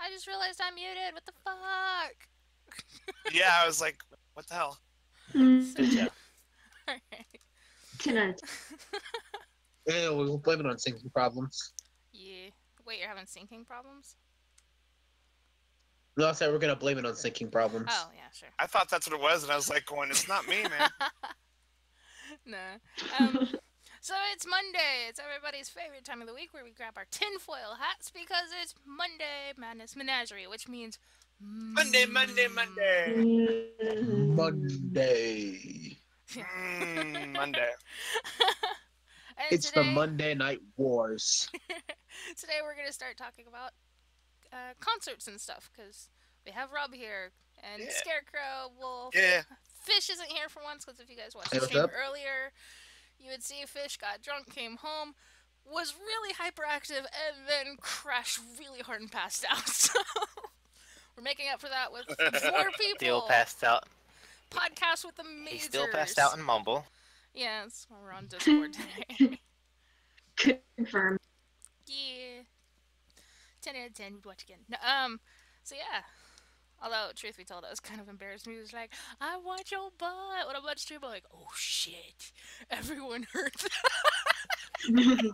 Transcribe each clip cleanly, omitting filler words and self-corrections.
I just realized I'm muted. What the fuck? Yeah, I was like, what the hell? So, Good job. alright. Tonight. Yeah, we'll blame it on syncing problems. Yeah. Wait, you're having syncing problems? No, I said we're gonna blame it on syncing problems. Oh, yeah, sure. I thought that's what it was, and I was like, going, it's not me, man. Nah. So it's Monday. It's everybody's favorite time of the week where we grab our tinfoil hats because it's Monday Madness Menagerie, which means Monday, Monday, Monday. Monday. Monday. And It's the today, Monday Night Wars. today we're gonna start talking about concerts and stuff because we have Rob here and Yeah. Scarecrow. Wolf. Yeah. Fish isn't here for once because if you guys watched Hey, the what's stream up? earlier, you would see Fish got drunk, came home, was really hyperactive, and then crashed really hard and passed out. So we're making up for that with more people. Still passed out. Podcast with the majors. He still passed out in Mumble. Yeah, that's why we're on Discord today. Confirm. Yeah. 10 out of 10, we'd watch again. No, so yeah. Although, truth be told, I was kind of embarrassed. He was like, I want your butt. When I'm on stream, I'm like, oh shit. Everyone heard that. I mean,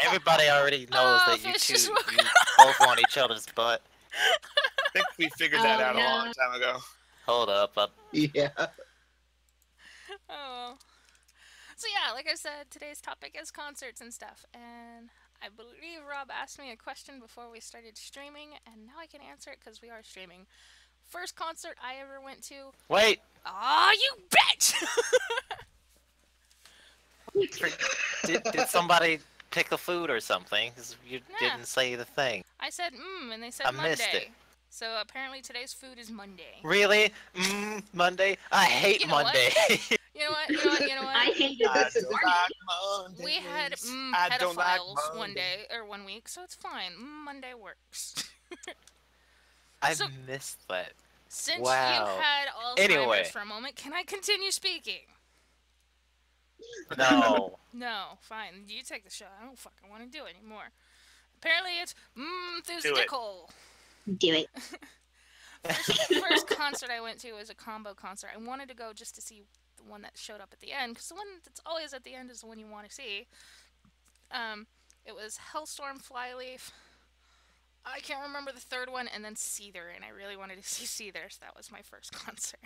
everybody already knows that you Fish two just woke you both want each other's butt. I think we figured that Oh, out a no. long time ago. Hold up. Yeah. Oh. So yeah, like I said, today's topic is concerts and stuff. And I believe Rob asked me a question before we started streaming. And now I can answer it because we are streaming. First concert I ever went to. Wait. Aw, you bitch! Did somebody pick a food or something? 'Cause you Yeah. didn't say the thing. I said and they said I Monday. missed it. So apparently today's food is Monday. Really? Monday? I hate You know what? Monday. You know what? You know what? You know what? I hated I this don't morning. like Mondays. We had I don't like pedophiles one Mondays. day or 1 week, so it's fine. Monday works. I So- missed that. Since Wow. you had Alzheimer's Anyway. for a moment, can I continue speaking? No. No, fine. You take the show. I don't fucking want to do it anymore. Apparently it's Do it. enthusiastical. Do it. First concert I went to was a combo concert. I wanted to go just to see the one that showed up at the end, because the one that's always at the end is the one you want to see. It was Hellstorm, Flyleaf. I can't remember the third one, and then Seether, and I really wanted to see Seether, so that was my first concert.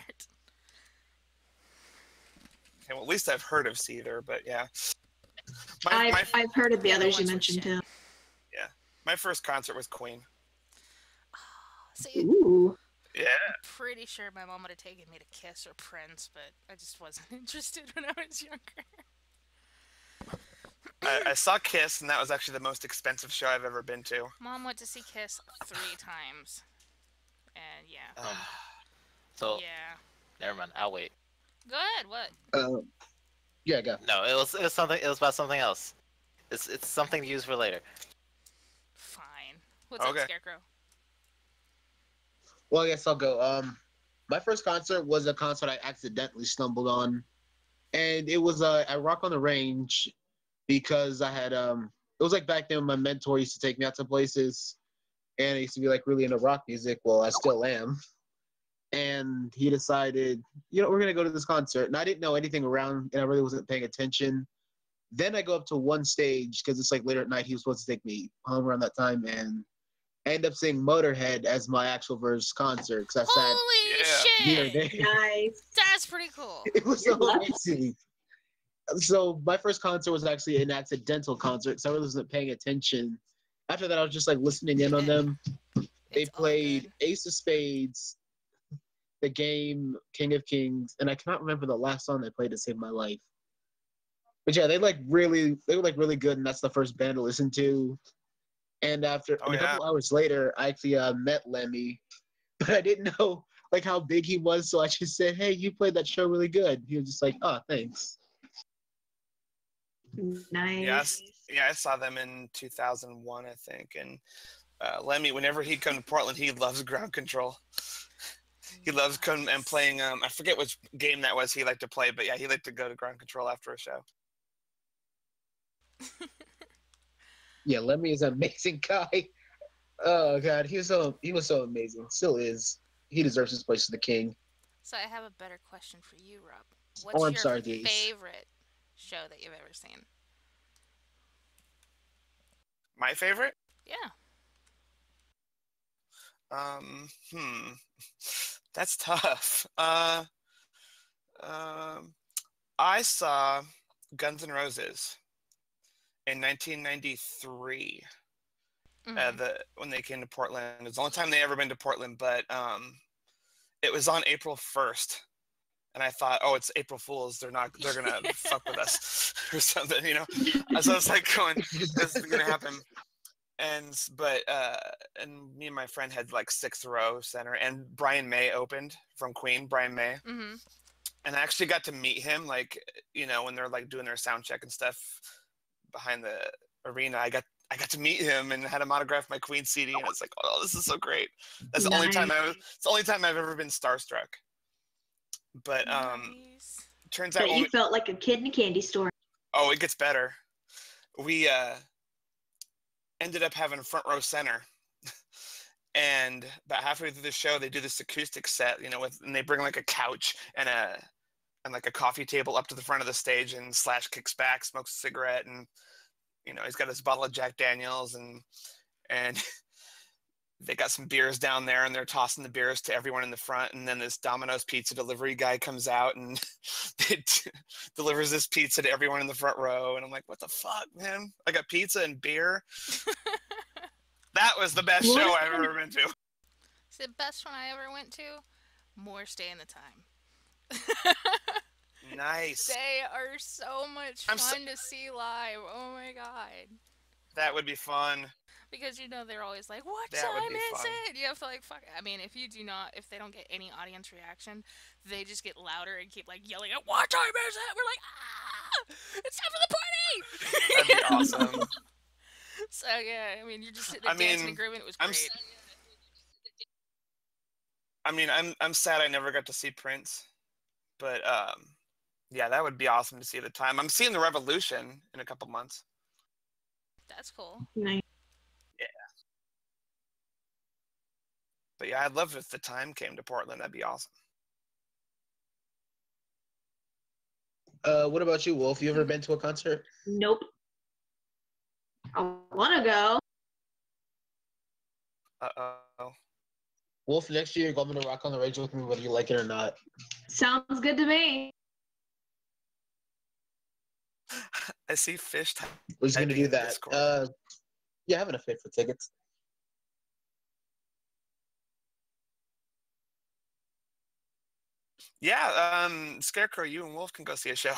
Okay, well, at least I've heard of Seether, but yeah. I've heard of the The other others you ones were mentioned shit. too. My first concert was Queen. See, Ooh. Yeah. pretty sure my mom would have taken me to Kiss or Prince, but I just wasn't interested when I was younger. I saw Kiss, and that was actually the most expensive show I've ever been to. Mom went to see Kiss 3 times. And yeah. So, Yeah. never mind. I'll wait. Go ahead, what? Yeah, go. No, it was something. It was about something else. It's something to use for later. Fine. What's up, Okay. Scarecrow? Well, I guess I'll go. My first concert was a concert I accidentally stumbled on, and it was at Rock on the Range because I had it was like back then when my mentor used to take me out to places, and I used to be like really into rock music. Well, I still am. And he decided, we're gonna go to this concert, and I didn't know anything around, and I really wasn't paying attention. Then I go up to one stage because it's like later at night. He was supposed to take me home around that time, and I end up seeing Motorhead as my actual first concert because I sat Holy Yeah. near shit! there. Nice. That's pretty cool. It was so amazing. So my first concert was actually an accidental concert because I really wasn't paying attention. After that, I was just like listening in on them. They It's all played good. Ace of Spades, The Game, King of Kings, and I cannot remember the last song they played to save my life. But yeah, they were really good, and that's the first band to listen to. And after Oh, a yeah. couple hours later, I actually met Lemmy, but I didn't know like how big he was, so I just said, "Hey, you played that show really good." He was just like, "Oh, thanks." Nice. Yeah, I saw them in 2001, I think. And Lemmy, whenever he'd come to Portland, he loves Ground Control. He loves coming and playing. I forget which game that was he liked to play, but yeah, he liked to go to Ground Control after a show. Yeah, Lemmy is an amazing guy. Oh god, he was so amazing. Still is. He deserves his place as the king. So I have a better question for you, Rob. Oh, What's I'm your sorry, Dees. favorite show that you've ever seen? My favorite? Yeah. Hmm. That's tough. Um, I saw Guns N' Roses in 1993. Mhm. The when they came to Portland, it's the only time they ever been to Portland. But it was on April 1st, and I thought, oh, it's April Fools. They're gonna fuck with us or something, you know. So I was like going, this is gonna happen. And me and my friend had like sixth row center, and Brian May opened from Queen, Brian May, Mhm. and I actually got to meet him, like, when they're like doing their sound check and stuff behind the arena. I got to meet him and had him autograph my Queen CD, and it's like, oh, this is so great. That's the only time Nice. it's the only time I've ever been starstruck. But Nice. turns out Bet you felt like a kid in a candy store. oh, it gets better. We ended up having front row center. And about halfway through the show, they do this acoustic set, and they bring like a couch and like a coffee table up to the front of the stage, and Slash kicks back, smokes a cigarette, and he's got his bottle of Jack Daniels, and they got some beers down there, and they're tossing the beers to everyone in the front, and then this Domino's pizza delivery guy comes out and delivers this pizza to everyone in the front row, and I'm like, what the fuck, man? I got pizza and beer. That was the best What? show I've ever been to. It's the best one I ever went to. More Stay in the Time. Nice. They are so much fun to see live. Oh my god. That would be fun. Because they're always like, "What That would time be is fun. it?" You have to like fuck. I mean, if they don't get any audience reaction, they just get louder and keep like yelling at, "What time is it?" We're like, "Ah, it's time for the party!" That'd be awesome. So yeah, I mean, you just sit there dancing and grooving. It was great. I'm sad I never got to see Prince, but yeah, that would be awesome to see at the time. I'm seeing the Revolution in a couple months. That's cool. Nice. Yeah, but yeah, I'd love if the time came to Portland. That'd be awesome. What about you, Wolf? You ever been to a concert? Nope. I want to go. Uh-oh. Wolf, next year you're going to Rock on the Range with me, whether you like it or not. Sounds good to me. I see fish. We're just going to do that. Discord. Yeah, having a fit for tickets. Yeah, Scarecrow, you and Wolf can go see a show.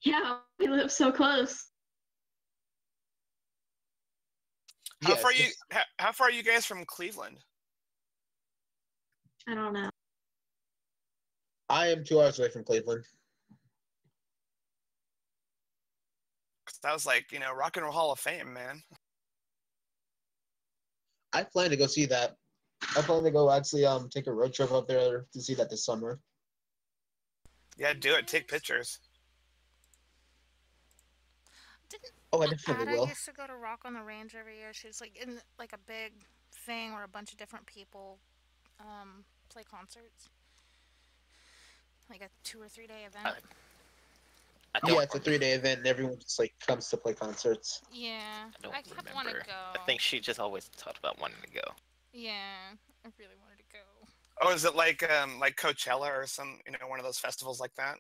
Yeah, we live so close. How far are you guys from Cleveland? I don't know. I am 2 hours away from Cleveland. Cause that was like, Rock and Roll Hall of Fame, man. I plan to go see that. I plan to go actually take a road trip up there to see that this summer. Yeah, do it. Take pictures. Didn't Oh, I definitely Ada will. used to go to Rock on the Range every year? She's like in like a big thing where a bunch of different people play concerts, like a 2 or 3 day event. Yeah, it's a 3-day event, and everyone just like comes to play concerts. Yeah, I kept wanting to go. I think she just always talked about wanting to go. Yeah, I really wanted to go. Oh, is it like Coachella or some one of those festivals like that?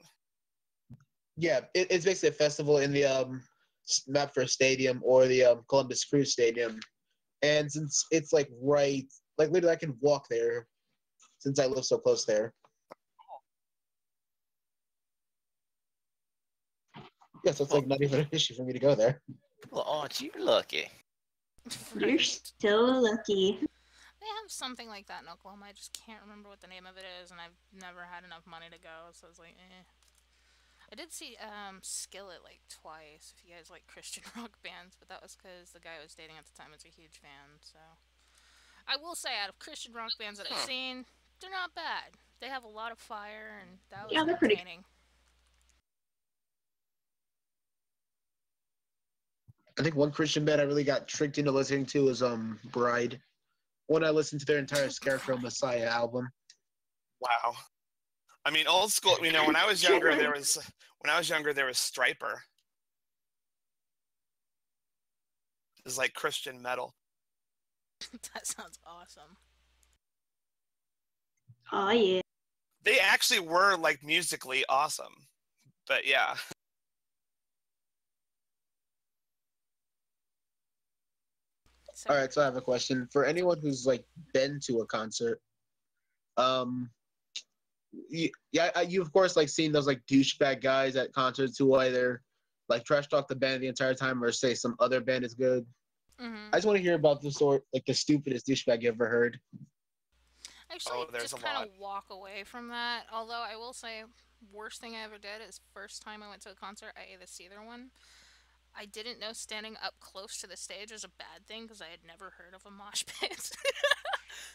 Yeah, it's basically a festival in the Mapfre Stadium or the Columbus Crew Stadium, and since it's like literally I can walk there, since I live so close there. Yeah, so it's like not even an issue for me to go there. Well, aren't you lucky? You're so lucky. They have something like that in Oklahoma. I just can't remember what the name of it is, and I've never had enough money to go, so I was like, eh. I did see Skillet like twice, if you guys like Christian rock bands, but that was because the guy I was dating at the time was a huge fan, so. I will say, out of Christian rock bands that I've seen, they're not bad. They have a lot of fire, and that was Yeah, they're pretty. entertaining. I think one Christian band I really got tricked into listening to was Bride. When I listened to their entire Scarecrow Messiah album. Wow. I mean, old school. You know, when I was younger, there was Striper. It was like Christian metal. That sounds awesome. Oh yeah. They actually were like musically awesome, but yeah. So, All right, so I have a question for anyone who's like been to a concert. You of course like seen those like douchebag guys at concerts who either like trash talk the band the entire time or say some other band is good. mhm. I just want to hear about the sort like the stupidest douchebag you ever heard. Actually, there's just a kind lot. of walk away from that. Although I will say, worst thing I ever did is first time I went to a concert, I ate a Seether one. I didn't know standing up close to the stage was a bad thing because I had never heard of a mosh pit,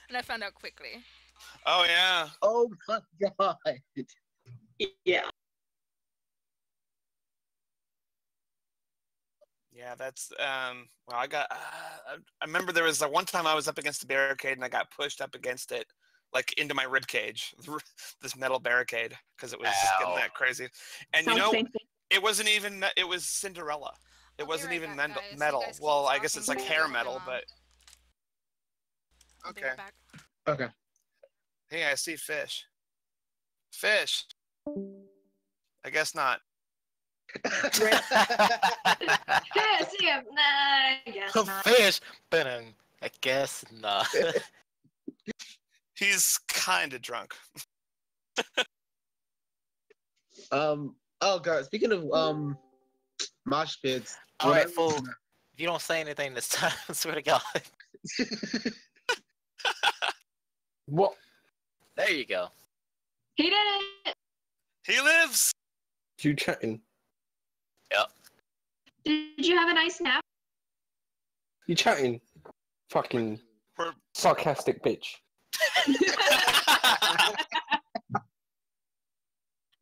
and I found out quickly. Oh yeah. Oh my god! Yeah. Yeah, that's well, I remember there was one time I was up against the barricade and I got pushed up against it, like into my rib cage, this metal barricade, because it was just getting Ow. that crazy. And you Sounds know, painful. it wasn't even it was Cinderella. It I'll be wasn't right even back, guys. You metal. guys keep Well, I guess talking it's like for a hair little bit metal, longer. but I'll be okay. right back. Okay. Hey, I see fish. Fish. I guess not. Yeah, see, nah, I guess not. Fish, but I guess not. He's kind of drunk. Oh god, speaking of mosh pits. All when right, I fool. was- If you don't say anything this time, I swear to God. What? There you go. He did it. He lives. You chatting? Did you have a nice nap? You chatting? Fucking We're- sarcastic bitch.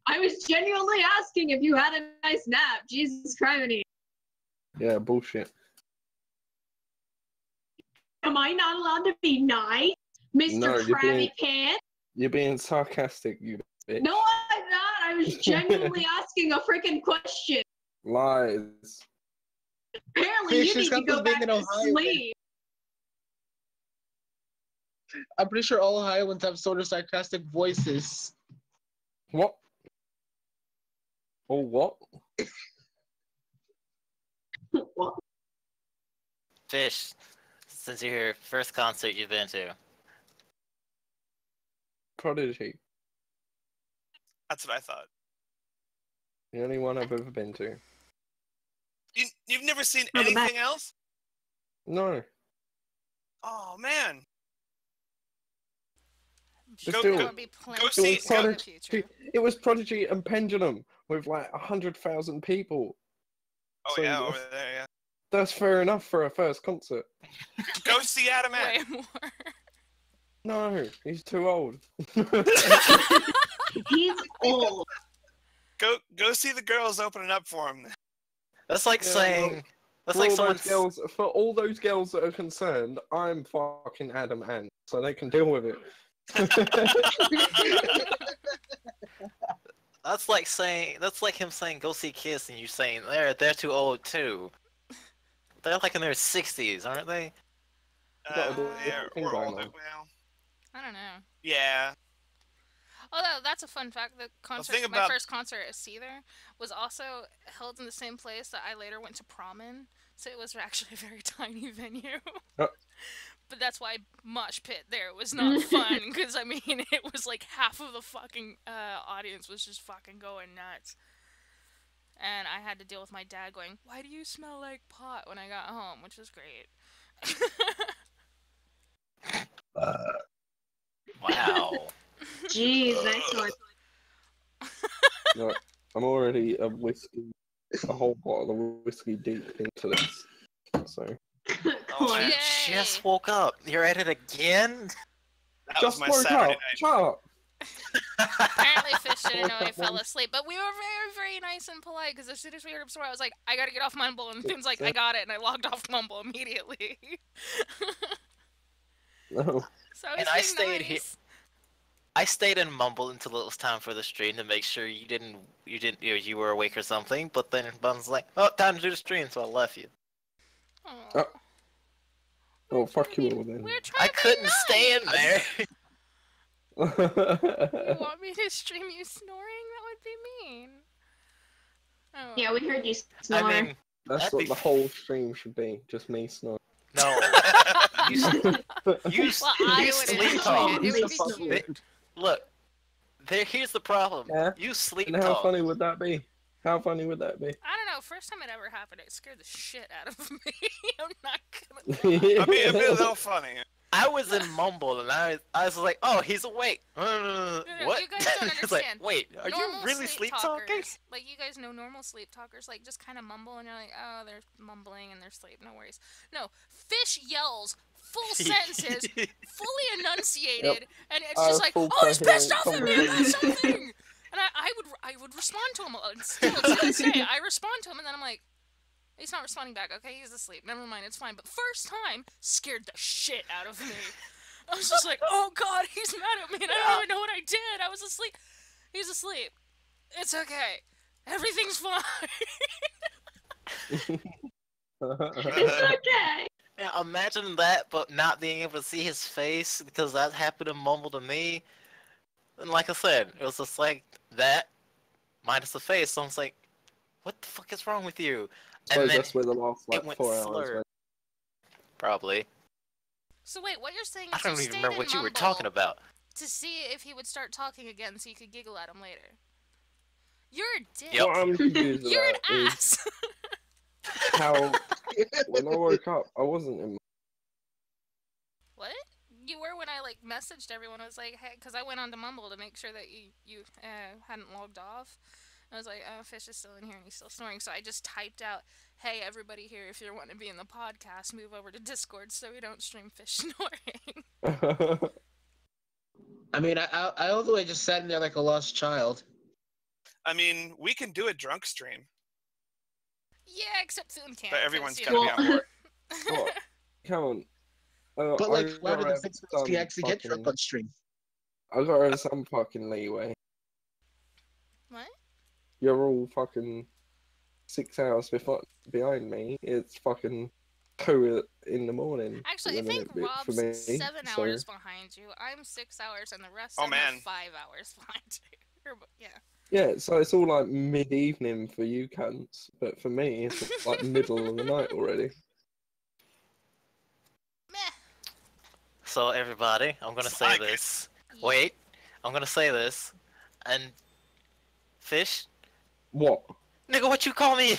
I was genuinely asking if you had a nice nap. Jesus Christ. Yeah, bullshit. Am I not allowed to be nice, Mr. No, you're Krabby being- Pants? You're being sarcastic, you bitch. No, I'm not. I was genuinely asking a freaking question. Lies. Apparently, Fish, you this need to couple's go being back in to Ohio, sleep. I'm pretty sure all Ohioans have sort of sarcastic voices. What? Oh, what? Well, Fish, since you're here, first concert you've been to. Prodigy. That's what I thought. The only one I've ever been to. You've never seen Oh, the anything else? No. Oh man. But Go- still, There will be plenty see- in it was the Prodigy. future. It was Prodigy and Pendulum with like 100,000 people. Oh So yeah, that's- over there. Yeah. That's fair enough for a first concert. Go see Adam Way Ant. more. No, he's too old. he's old. Go see the girls opening up for him. That's like Yeah, saying. That's For like all someone. those girls, for all those girls that are concerned, I'm fucking Adam Ant, so they can deal with it. That's like saying. That's like him saying, "Go see Kiss," and you saying they're too old too. They're like in their 60s, aren't they? Got a Yeah, different thing we're going older. on. Well, I don't know. yeah. Although that's a fun fact, the concert, thing my about- first concert at Seether was also held in the same place that I later went to prom in, so it was actually a very tiny venue. Oh. But that's why mosh pit there was not fun, because I mean it was like half of the fucking audience was just fucking going nuts, and I had to deal with my dad going, "Why do you smell like pot?" when I got home, which was great. Wow. Jeez, nice one. No, I'm already a whole bottle of whiskey deep into this. So Corn. You Yay. just woke up. You're at it again? That just was my woke Saturday up. night. Shut up. Apparently, Fish didn't know I fell asleep, but we were very, very nice and polite because as soon as we heard him snore, I was like, I gotta get off Mumble, and Finn's like, I got it, and I logged off Mumble immediately. No. So I was And I being stayed here. nice. I stayed in Mumble until it was time for the stream to make sure you were awake or something. But then Bun's like, "Oh, time to do the stream," so I left you. Aw. Oh, fuck you all We then. were trying I to be couldn't nice. stay in there. You want me to stream you snoring? That would be mean. Oh. Yeah, we heard you snore. I mean, That's That'd what be the whole stream should be. Just me snoring. no. You, you, Well, I you would sleep enjoy talk. it. It would be Fuck cute. Look, here's the problem. Yeah? You sleep And how talk. funny would that be? How funny would that be? I don't know. First time it ever happened, it scared the shit out of me. I'm not gonna. I mean, it'd be a little funny. I was in Mumble and I was like, oh, he's awake. No, What? you guys don't It's like, understand. wait, are you Normal really sleep talking? talkers, like you guys know normal sleep talkers, like just kind of mumble and you're like, oh, they're mumbling and they're asleep. No worries. No, Fish yells full sentences, fully enunciated, and it's just like, full oh, he's pissed coherent off at me about conversation. something. And I would respond to him. Still to this day, I respond to him, and then I'm like, he's not responding back. Okay, he's asleep. Never mind, it's fine. But first time scared the shit out of me. I was just like, oh god, he's mad at me, and I don't even know what I did. I was asleep. He's asleep. It's okay. Everything's fine. It's okay. Yeah, imagine that, but not being able to see his face because that happened to Mumble to me. And like I said, it was just like that minus the face. So I was like, what the fuck is wrong with you? So And then that's where the last it like went 4 hours slurred. went. Probably. So wait, what you're saying I is don't you even stayed remember in what you were Mumble talking about. to see if he would start talking again, so you could giggle at him later. You're a dick. Yep. What I'm confused You're an about is ass. how when I woke up, I wasn't in. What? You were when I like messaged everyone. I was like, hey, because I went on to Mumble to make sure that you hadn't logged off. I was like, oh, Fish is still in here and he's still snoring. So I just typed out, hey, everybody here, if you want to be in the podcast, move over to Discord so we don't stream Fish snoring. I mean, I all the way just sat in there like a lost child. I mean, we can do a drunk stream, Yeah, except Thune can't. but everyone's 'cause, gotta you be know, on board. What? Come on. But like, I why gotta the have 6 minutes can you some actually get drunk fucking- on stream? I gotta have some fucking leeway. What? You're all fucking 6 hours behind me. It's fucking 2 in the morning. Actually, I at the think minute Rob's for me, 7 so- hours behind you. I'm 6 hours, and the rest Oh, of them are man. 5 hours behind you. Yeah. Yeah, so it's all like mid-evening for you cunts, but for me, it's like middle of the night already. Meh. So everybody, I'm gonna say Psych. this. Wait, I'm gonna say this. And Fish, What? nigga, what you call me?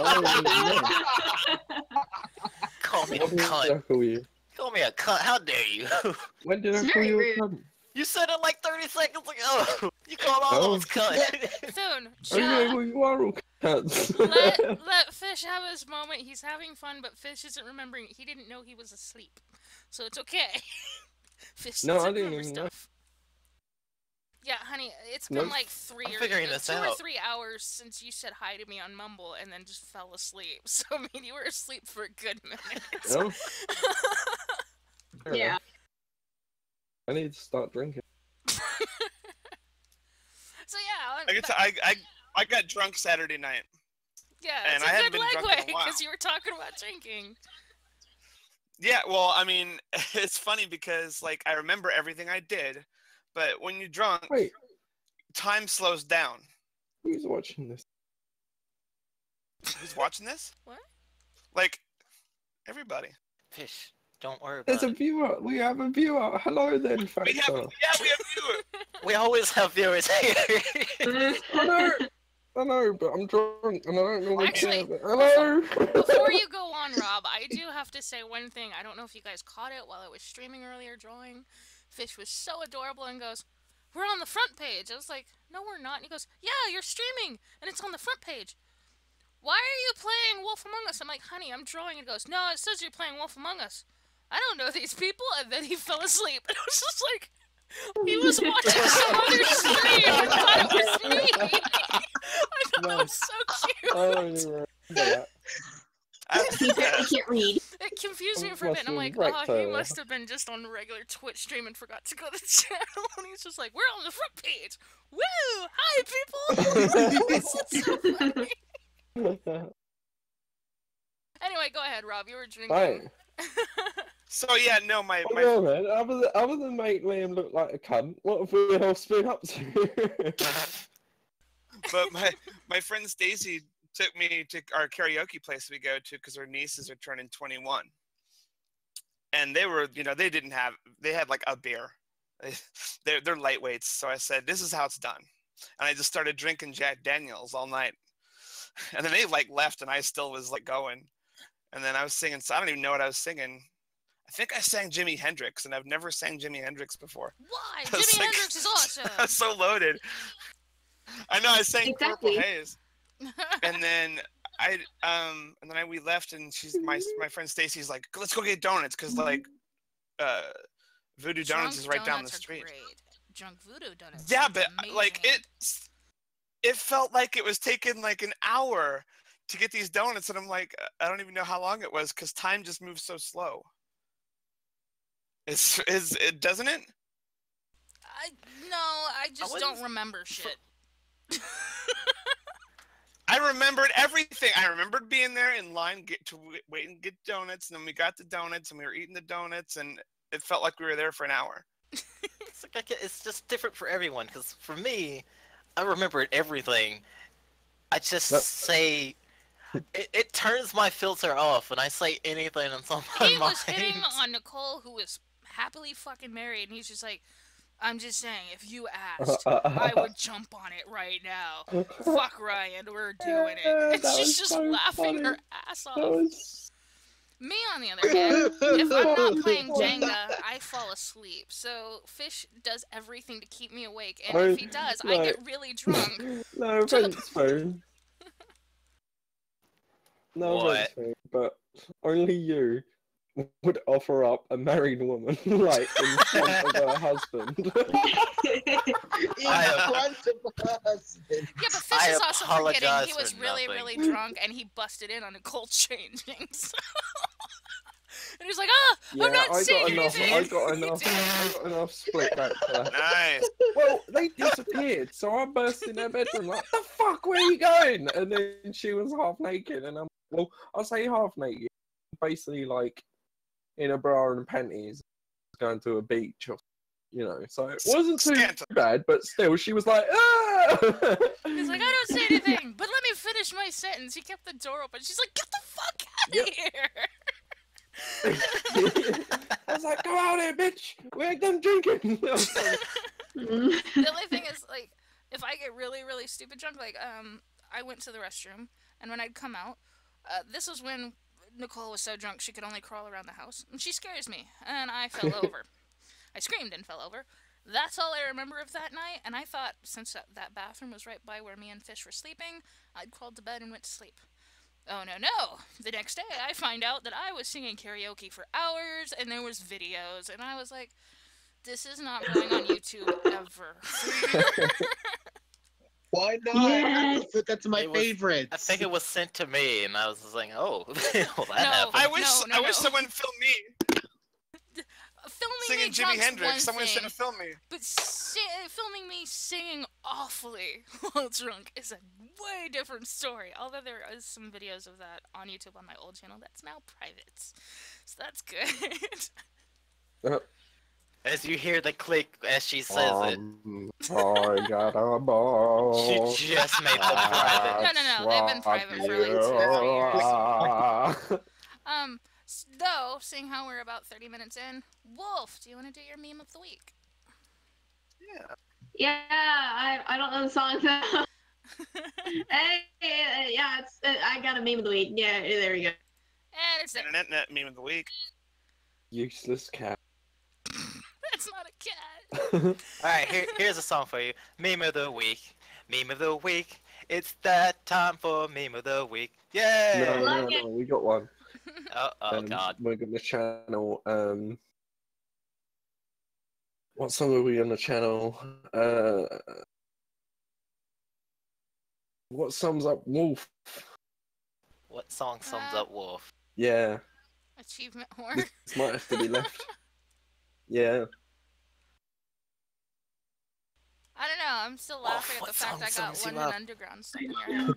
Oh, Call me a what did I cunt. call you? Call me a cunt. How dare you? When did I It's call very you a rude. cunt? You said it like 30 seconds ago. You called all Oh. of us cunt. Thune, Oh yeah, shut well, you are all cunts. let Fish have his moment. He's having fun, but Fish isn't remembering. He didn't know he was asleep, so it's okay. Fish No, doesn't I didn't remember even know. stuff. Yeah, honey, it's been Nope. like 3 I'm or figuring this 2 or out. 3 hours since you said hi to me on Mumble and then just fell asleep. So I mean, you were asleep for a good minute. Oh, fair Yeah. enough. I need to start drinking. So yeah, I, get to, I got drunk Saturday night. yeah, and it's I a haven't good been drunk in a segue while. because you were talking about drinking. Yeah, well, I mean, it's funny because like I remember everything I did, but when you're drunk, Wait, time slows down. who's watching this? Who's watching this? What? Like everybody. Fish, don't worry There's about a it. viewer. We have a viewer. Hello then, We Factor. have viewers. We always have viewers here. I know, but I'm drunk and I don't normally Actually, care. But hello. Before you go on, Rob, I do have to say one thing. I don't know if you guys caught it while I was streaming earlier drawing. Fish was so adorable and goes, "We're on the front page." I was like, "No, we're not." And he goes, "Yeah, you're streaming and it's on the front page. Why are you playing Wolf Among Us?" I'm like, "Honey, I'm drawing." And he goes, "No, it says you're playing Wolf Among Us." I don't know these people, and then he fell asleep. And it was just like, he was watching some other stream and thought it was me. I thought that was so I don't cute. even remember that. He apparently can't read. It confused me for a bit, and I'm like, Must oh, have he wrecked her. must have been just on a regular Twitch stream and forgot to go to the channel. And he's just like, we're on the front page. Woo! Hi, people! It's so funny. Anyway, go ahead, Rob. You were drinking. Right. So yeah, no, my Oh, yeah, man. Other than make Liam look like a cunt, what have we else been up to? but my friend Stacy took me to our karaoke place we go to because her nieces are turning 21, and they were, they had like a beer. They're lightweights, so I said, this is how it's done, and I just started drinking Jack Daniels all night, and then they like left, and I still was like going, and then I was singing. So I don't even know what I was singing. I think I sang Jimi Hendrix, and I've never sang Jimi Hendrix before. Why? I was Jimi like- Hendrix is awesome. I was so loaded. I know I sang Exactly. Purple Haze. And then we left, and my friend Stacy's like, let's go get donuts, because like Voodoo Donuts Drunk is right down the donuts are street. great. Drunk voodoo donuts. Yeah, sounds but like amazing. it felt like it was taking like an hour to get these donuts, and I'm like, I don't even know how long it was, because time just moves so slow. It doesn't it? I just wouldn't- don't remember shit. I remembered everything. I remembered being there in line, wait and get donuts, and then we got the donuts, and we were eating the donuts, and it felt like we were there for an hour. It's just different for everyone. Because for me, I remembered everything. I just Yep. say it turns my filter off when I say anything that's on my He mind. was hitting on Nicole, who was happily fucking married, and he's just like, I'm just saying, if you asked, I would jump on it right now. Fuck Ryan, we're doing it. Yeah, And that she's was just so laughing her funny. ass That off. was... Me, on the other hand, if I'm not playing Jenga, I fall asleep. So Fish does everything to keep me awake, and if he does, I no. get really drunk. No To the offense, phone. No What? offense, phone, but only you would offer up a married woman, like, in front of her husband. In front of us. Yeah, but Fish I is also forgetting apologize he was for really, nothing. really drunk, and he busted in on Nicole changing. So. And he's like, "Oh, Yeah, I'm not I saying got enough. anything." I got He enough. did. I got enough split back for that. Nice. Well, they disappeared, so I burst in their bedroom like, "The fuck, where are you going?" And then she was half naked, and I'll say half naked, basically like in a bra and panties, going to a beach, or So it wasn't too Scandal. bad, but still, she was like, "Ah!" He's like, "I don't say anything, but let me finish my sentence." He kept the door open. She's like, "Get the fuck out of Yep. here!" I was like, "Go out here, bitch! We ain't done drinking." The only thing is, like, if I get really, really stupid drunk, like, I went to the restroom, and when I'd come out, this was when Nicole was so drunk she could only crawl around the house, and she scares me, and I fell over. I screamed and fell over. That's all I remember of that night, and I thought, since that bathroom was right by where me and Fish were sleeping, I'd crawled to bed and went to sleep. Oh, no. The next day, I find out that I was singing karaoke for hours, and there was videos, and I was like, this is not going on YouTube ever. Why not? Yes. That's my It was- favorite. I think it was sent to me, and I was just like, "Oh, well, that No. happened." I wish No. someone filmed me Filming singing me Jimi drunk's Hendrix. one Someone should thing, have filmed me. but filming me singing awfully while drunk is a way different story. Although there is some videos of that on YouTube on my old channel that's now private, so that's good. As you hear the click as she says it, I got a ball. she just made them private. No, they've been private for like 2 years. Though, seeing how we're about 30 minutes in, Wolf, do you want to do your meme of the week? Yeah, I don't know the song. Hey, yeah, I got a meme of the week. Yeah, there we go. And it's Internet meme of the week. Useless cat. that's not a cat. Alright, here's a song for you. Meme of the week. Meme of the week. It's that time for meme of the week. Yay! No, Like it. we got one. Oh God. We're gonna channel. What song are we gonna channel? What sums up Wolf? What song sums Uh, up Wolf? Yeah, Achievement horn. this might have to be left. Yeah, I don't know. I'm still laughing at what the fact song I got sums you London up? Underground stuck in your head.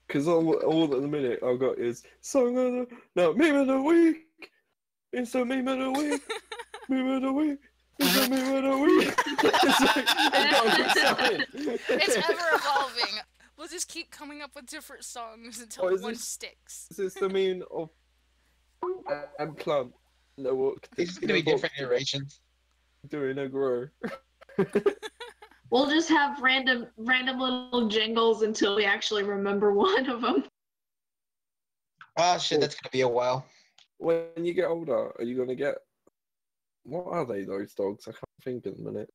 because all at the minute I got is song of the meme of the week. It's a meme of the week. Meme of the week. It's a meme of the week. It's like, I gotta get something. It's ever evolving. We'll just keep coming up with different songs until Oh, is one this- sticks. Is this the mean of and plant? No, what? It's just gonna be different iterations. Doing a grow. We'll just have random little jingles until we actually remember one of them. Oh shit, that's gonna be a while. When you get older, are you gonna get? What are they? Those dogs? I can't think at the minute.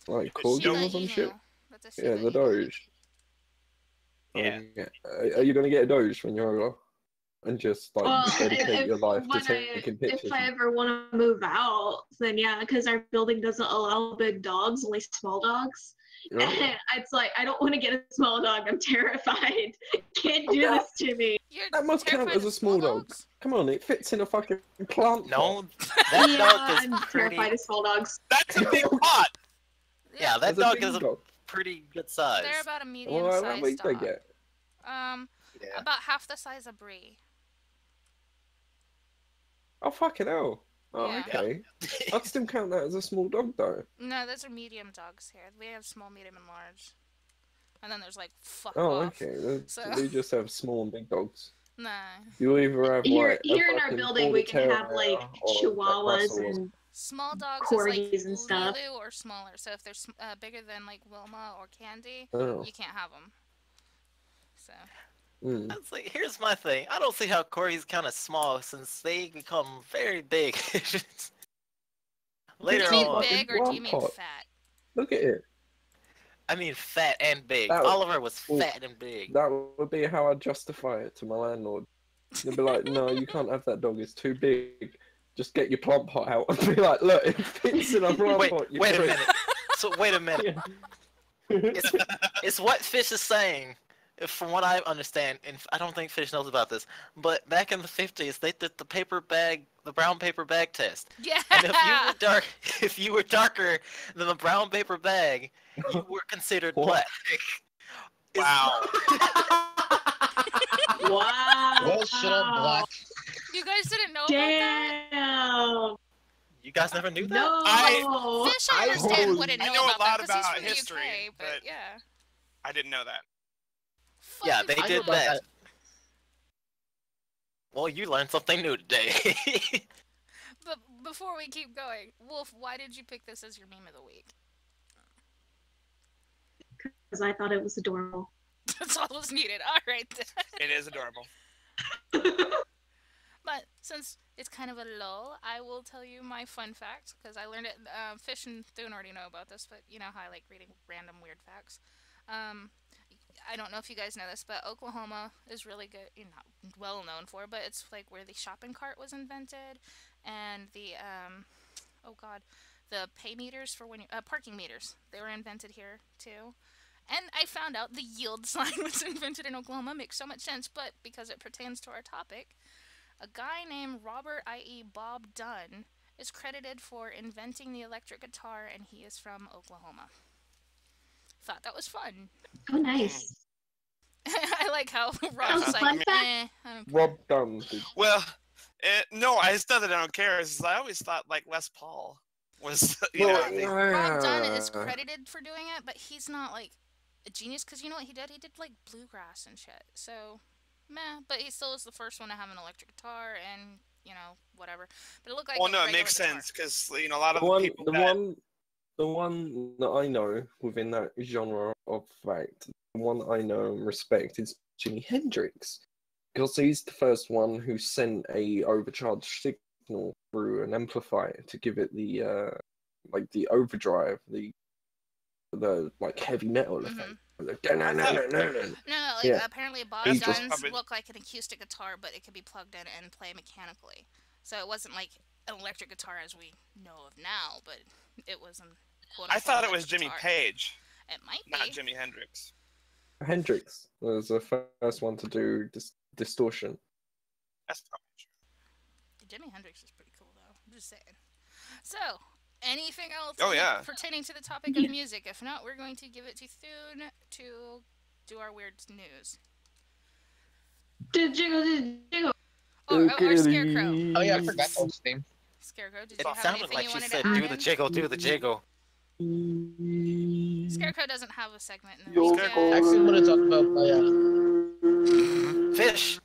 Like corgis Shiba or some Inu. shit. That's a Yeah, Shiba the Inu. Doge. Yeah. Are you gonna get a Doge when you're older? And just like Well, dedicate your life to when taking pictures. if I ever want to move out, then yeah, because our building doesn't allow big dogs, only small dogs. Right? It's like I don't want to get a small dog. I'm terrified. Can't do this to me. You're That must count terrified as a of small dog. dogs? Come on, it fits in a fucking plant. No, pot. that Yeah, dog is I'm pretty. terrified of small dogs. That's a big pot. Yeah, that That's a dog big is a dog. pretty good size. They're about a Well, medium-sized how big they dog. get? Yeah. About half the size of Brie. Oh fucking hell! Oh, Yeah. okay. I'd still count that as a small dog though. No, those are medium dogs here. We have small, medium, and large. And then there's like fuck Oh, off. okay. So- We just have small and big dogs. Nah. You either have Here, like a here in our fucking building, we can have Border like Terrier or Jack chihuahuas Russell or- and Small dogs corgis is and like stuff. Lulu or smaller. So if they're bigger than like Wilma or Candy, Oh. you can't have them. So Mm. It's like, here's my thing. I don't see how corgis count as small since they become very big. Later do you mean on, Fucking big or do you mean plant pot. fat? Look at it. I mean fat and big. That was- Oliver was well, fat and big. That would be how I'd justify it to my landlord. They'd be like, "No, you can't have that dog. It's too big. Just get your plant pot out." I'd be like, "Look, it fits in a plant Wait, pot." you wait a prick." minute. So wait a minute. Yeah. It's what Fish is saying. From what I understand, and I don't think Fish knows about this, but back in the 50s, they did the brown paper bag test. Yeah. And if you were darker than the brown paper bag, you were considered What? black. Wow. wow. Well, shut up, Black. You guys didn't know about that? Damn. You guys never knew that? No. Fish, I I understand always- wouldn't I know know a about lot that 'cause he's about from the history, UK, but but- yeah. I didn't know that. Yeah, Fucking they fun. did about that. Well, you learned something new today. But before we keep going, Wolf, why did you pick this as your meme of the week? Because I thought it was adorable. That's all was needed. All right then. It is adorable. But since it's kind of a lull, I will tell you my fun fact because I learned it. Fish and Thune already know about this, but you know how I like reading random weird facts. I don't know if you guys know this, but Oklahoma is really good. You're not well known for, but it's like where the shopping cart was invented, and the the pay meters for when you parking meters, they were invented here too. And I found out the yield sign was invented in Oklahoma. Makes so much sense, but because it pertains to our topic, a guy named Robert I.E. Bob Dunn is credited for inventing the electric guitar, and he is from Oklahoma. Thought that was fun. Oh, nice. I like how Rob's Sounds like, fun fact. I don't care. Rob Dunn. Well, no, I still that I don't care. Is I always thought like Les Paul was, Well, Rob Dunn is yeah. credited for doing it, but he's not like a genius because you know what he did? He did like bluegrass and shit. So, meh. But he still is the first one to have an electric guitar and you know whatever. But it looked like well, a no, it regular makes guitar. sense because a lot of The one, people the that one that I know within that genre of fact, the one I know and respect is Jimi Hendrix, because he's the first one who sent a overcharged signal through an amplifier to give it the like the overdrive, the like heavy metal effect. Like, no, no, no, no, no. No, like Yeah. apparently Bob He just- Guns looked like an acoustic guitar, but it could be plugged in and play mechanically. So it wasn't like an electric guitar as we know of now, but it was an quote I thought it unquote was electric Jimmy guitar. Page, It might be. not Jimi Hendrix. Hendrix was the first one to do distortion. That's probably true. Jimi Hendrix is pretty cool though. I'm just saying. So, anything else Oh, yeah. pertaining to the topic of music? If not, we're going to give it to Thune to do our weird news. Jingle. Or Scarecrow. Oh yeah, I forgot the host name. Scarecrow, did It you have sounded anything like you she wanted said, to add "Do the in? jiggle, do the jiggle." Scarecrow doesn't have a segment in the Yo, weekend. I actually want to talk about my Fish.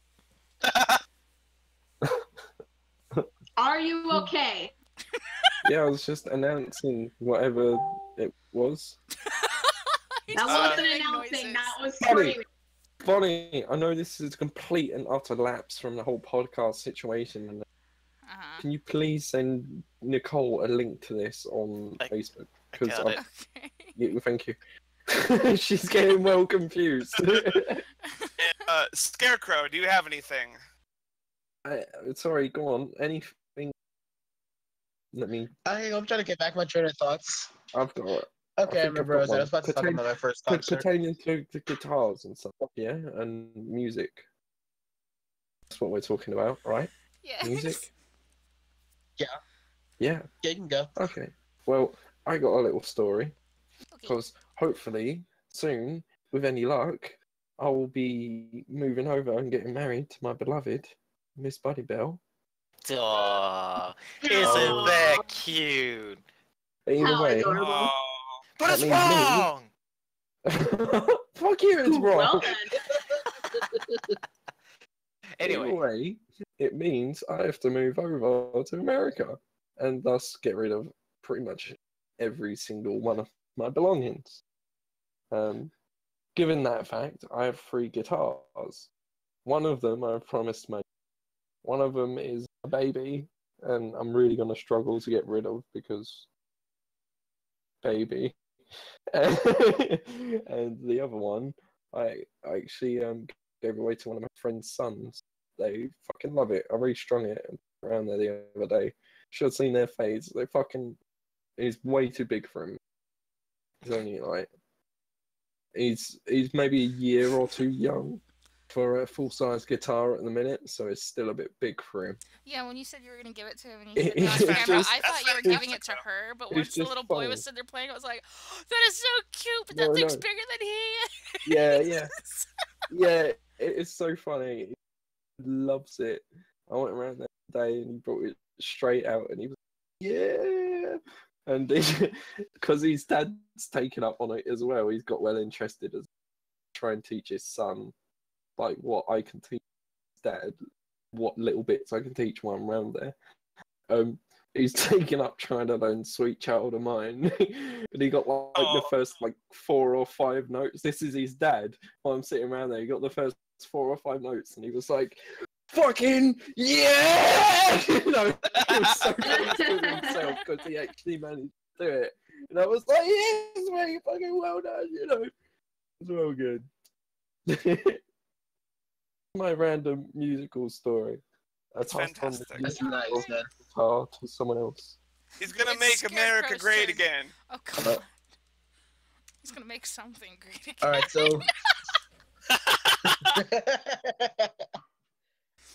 Are you okay? Yeah, I was just announcing whatever it was. He's That just wasn't making announcing. noises. That was Funny. screaming. Bonnie, I know this is a complete and utter lapse from the whole podcast situation. Uh-huh. Can you please send Nicole a link to this on I- Facebook? I Because got it. Okay. yeah, thank you. She's getting well confused. Scarecrow, do you have anything? Sorry, go on. Anything? Let me. I'm trying to get back my train of thoughts. I've got it. Okay, I think I've remember. I got was about to talk one. about my first concert. Pertaining to the guitars and stuff, yeah, and music. That's what we're talking about, right? Yes. Music. Yeah. Yeah. Yeah, you can go. Okay. Well, I got a little story Okay. because hopefully soon, with any luck, I will be moving over and getting married to my beloved Miss Buddy Bell. Aw, isn't that cute? Either How way, adorable. Oh, But That it's means me. wrong! fuck you, it's wrong. Well then. Anyway, Either way, it means I have to move over to America and thus get rid of pretty much every single one of my belongings. Given that fact, I have 3 guitars. One of them I've promised my. One of them is a baby, and I'm really going to struggle to get rid of because baby. And the other one, I actually gave away to one of my friend's sons. They fucking love it. I restrung it around there the other day. Should have seen their face. They fucking. It's way too big for him. He's only like. He's maybe a year or 2 young for a full-size guitar at the minute, so it's still a bit big for him. Yeah, when you said you were going to give it to him and you said It's no on camera, just- I thought you were giving it to her, but it's once the just little boy funny. was sitting there playing, I was like, oh, that is so cute, but that No, thing's no. bigger than he is. Yeah. Yeah, it is so funny. He loves it. I went around that day and he brought it straight out and he was yeah. And because his dad's taken up on it as well, he's got well interested as try and teach his son like what I can teach his dad, what little bits I can teach while I'm around there. He's taken up trying to learn Sweet Child of Mine. And he got like the first like 4 or 5 notes. This is his dad while I'm sitting around there. He got the first 4 or 5 notes and he was like, fucking yeah! You know, he was so pleased with himself because he actually managed to do it. And I was like, yes, mate, fucking well done, you know. It's well good. My random musical story. I passed on the fantastic. That's nice, man. guitar to someone else. He's gonna It's make America Scarecrow's great turn. again. Oh, God. He's going to make something great again. All right, so.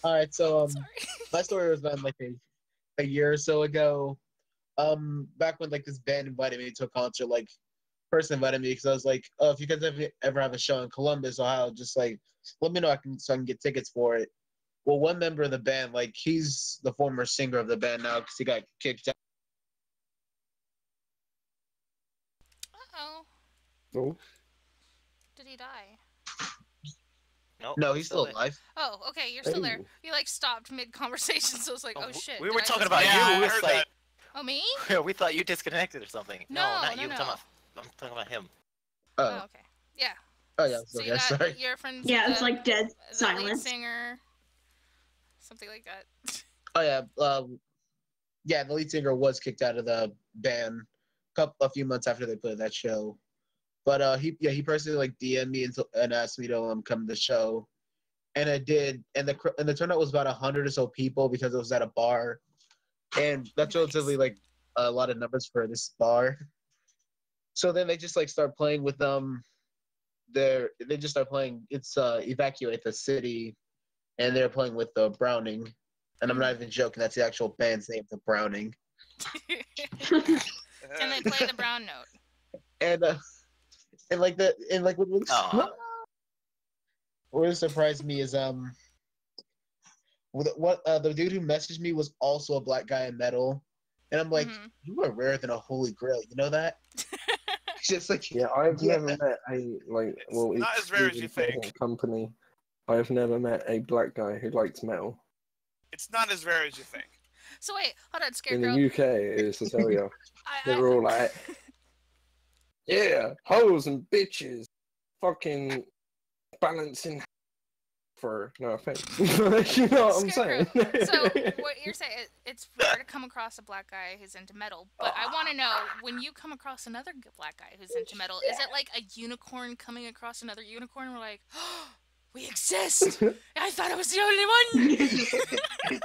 All right, so Sorry. my story was done like a year or so ago. Back when like this band invited me to a concert, like person invited me because I was like, oh, if you guys ever have a show in Columbus, Ohio, just like let me know so I can get tickets for it. Well, one member of the band, like he's the former singer of the band now because he got kicked out. Uh-oh. Oh, Did he die? nope, No, he's still there. alive. Oh, okay, you're still there. Hey. You, like, stopped mid-conversation, so I was like, oh, shit. We did were I talking just about get- Yeah, I you. We heard was like, that. Oh, me? we thought you disconnected or something. No, not no, you. no. I'm talking about him. Oh, Oh, okay. Yeah. oh yeah, So okay, you got sorry. your friend's Yeah, it's the- like dead the lead silence. singer, something like that. Oh yeah, the lead singer was kicked out of the band a few months after they played that show. But he personally like DM'd me and asked me to come to the show, and I did. And the turnout was about 100 or so people because it was at a bar, and that's relatively Nice. like a lot of numbers for this bar. So then they just like start playing with they just start playing. It's Evacuate the City, and they're playing with the Browning, and I'm not even joking. That's the actual band's name, the Browning. Can they play the brown note? And what Aw. really surprised me is the dude who messaged me was also a black guy in metal, and I'm like, Mhm. you are rarer than a holy grail. You know that? Just like Yeah, I've yeah. never met a It's not as rare as you excluding think. present company. I've never met a black guy who likes metal. It's not as rare as you think. So wait, hold on, In Scarecrow. the UK, it is, I tell you. They're I, all like, yeah, hoes and bitches, fucking balancing for no offense. You know what I'm saying? So what you're saying, it's rare to come across a black guy who's into metal, but I want to know, when you come across another black guy who's into metal, is it like a unicorn coming across another unicorn? We're like, oh, we exist. I thought I was the only one.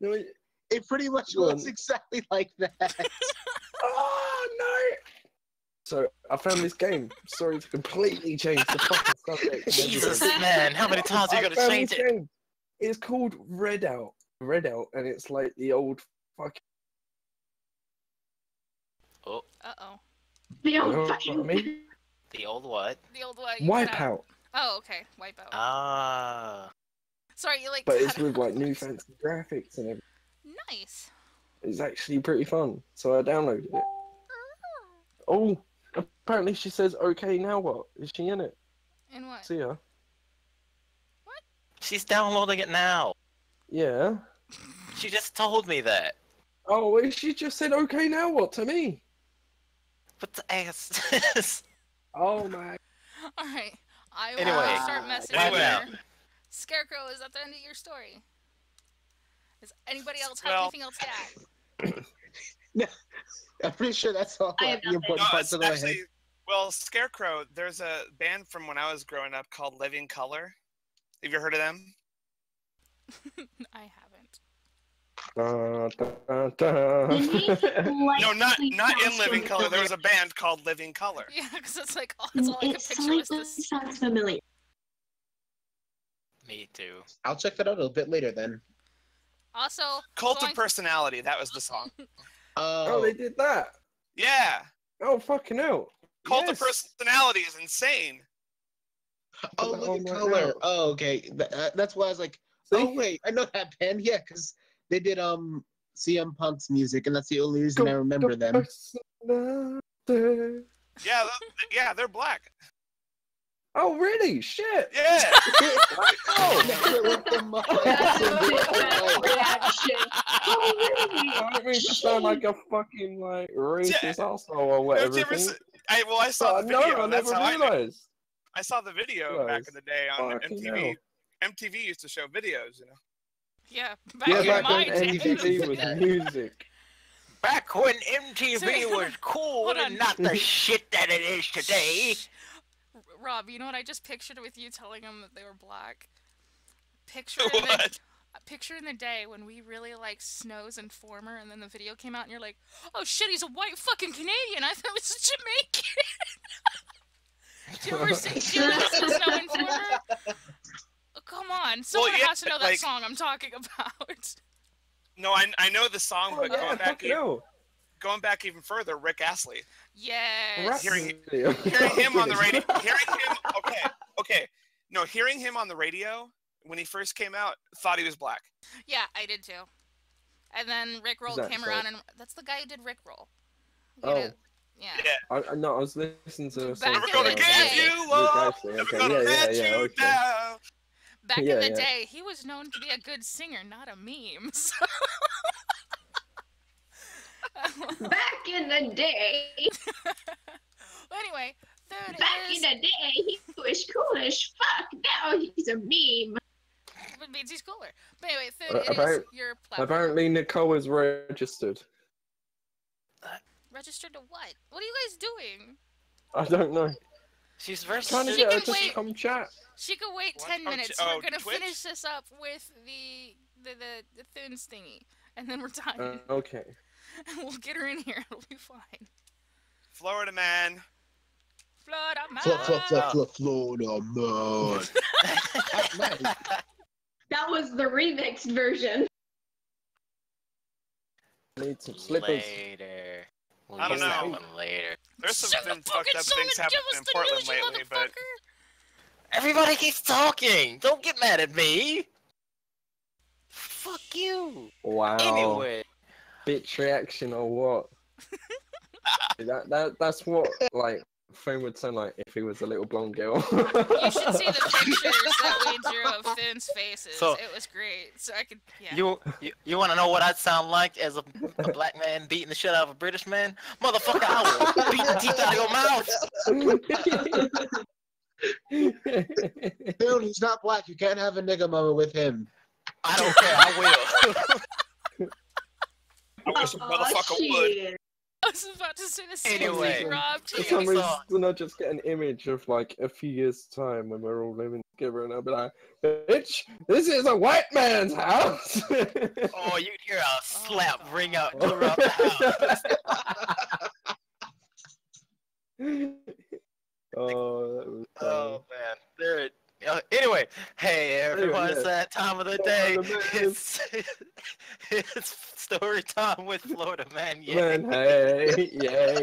No, It pretty much Go looks on. exactly like that. oh no! So I found this game. Sorry to completely change the fucking subject. and Jesus, everything. man, how many times are you I gonna found change this it? game. It's called Redout, and it's like the old fucking. Oh, Uh-oh. The You old know fucking. what I mean? the old what? The old what? You cut out. Wipeout, Oh, okay. Wipeout. Ah. Sorry, you like but cut it's with like out. new fancy graphics and everything. Nice. It's actually pretty fun, so I downloaded it. Oh, apparently she says, "Okay, now what? Is she in it?" And what? See ya. She's downloading it now. Yeah. She just told me that. Oh, well, she just said, "Okay, now what?" to me. What the ass? Oh my. All right. I will Anyway, start messaging anyway. her. Scarecrow, is that the end of your story? Does anybody else have Well- anything else to add? I'm pretty sure that's all I have the important No, parts it's of my head. actually, well, Scarecrow, there's a band from when I was growing up called Living Color. Have you heard of them? I haven't. The name No, not slightly in sounds Living Color. There familiar. was a band called Living Color. Yeah, because it's like that's all I It could picture was slightly this. sounds familiar. Me too. I'll check that out a bit later then. Also, Cult going of Personality, that was the song. Oh, they did that. Yeah. Oh, fucking hell. Cult Yes. of Personality is insane. Oh, Oh, Living my Color. God. Oh, okay. That's why I was like, See? oh wait, I know that band. Yeah, because they did CM Punk's music, and that's the only reason I remember them. Yeah, yeah, they're black. Oh, really? Shit. Yeah. Oh, Never looked them up. That's a different reaction. Oh, really? I don't mean to sound like a fucking like racist asshole or Have whatever. you ever seen, I saw But the no, video. I That's never how I knew. realized. I saw the video back Realized. in the day on Fucking MTV. hell. MTV used to show videos, you know. yeah, back Yeah, in back my when day. MTV was music. Back when MTV Sorry, hold was on. cool Hold on. and not the shit that it is today. Shh. Rob, you know what I just pictured with you telling them that they were black? Picture in What? picture in the day when we really like Snow's Informer, and then the video came out, and you're like, "Oh shit, he's a white fucking Canadian. I thought it was a Jamaican." Do you ever see Snow Informer? Oh, come on, someone yeah, has to know that like- song I'm talking about. No, I know the song, Oh, but yeah, fucking hell. going back even further, Rick Astley. Yes. Rap Hearing- video. Hearing him on the radio, hearing him on the radio when he first came out, thought he was black. Yeah, I did too. And then Rick Roll that came so? around, and that's the guy who did Rick Roll. You Oh. know- yeah. Yeah. No, I was listening to a song. Back Never in gonna the give day. you Rick love. Astley, Never okay. gonna let you Okay. down. Back in Yeah, the yeah. day, he was known to be a good singer, not a meme. So... Back in the day, anyway, third back in is... the day, he was cool as fuck. Now he's a meme. It means he's cooler. But anyway, third it is Apparent- your platform. Apparently, Nicole is registered. Registered to what? What are you guys doing? I don't know. She's very Trying to She get her can to wait. come chat. She could wait What? 10 Oh, minutes. oh, We're gonna Twitch? finish this up with the Thunes thingy, and then we're done. Okay. And we'll get her in here. It'll be fine. Florida man. Florida Florida man. Nice. That was the remixed version. Need some slippers. Later. We'll I don't use that know. one later. There's some Sing the fucked up fucking song things and give happening us in the Portland news, you lately, but motherfucker. Everybody keeps talking. Don't get mad at me. Fuck you. Wow. Anyway. Bitch reaction or what? That's what like Finn would sound like if he was a little blonde girl. You should see the pictures that we drew of Thunes' faces. So- It was great. So I could, yeah. You want to know what I'd sound like as a black man beating the shit out of a British man? Motherfucker, I will beat the teeth out of your mouth. Dude, he's not black. You can't have a nigga moment with him. I don't care. I will. I wish a motherfucker would. shit. I was about to say the same Anyway. thing, Rob. For Yeah, some we saw- reason, I just get an image of like a few years' time when we're all living together, and I'll be like, "Bitch, this is a white man's house." Oh, you'd hear a slap God. ring out throughout the house. Oh, that was funny. Oh man, there. Anyway, hey everyone, it's that time of the day. It's it's story time with Florida Man. Yeah. Man, hey, yay.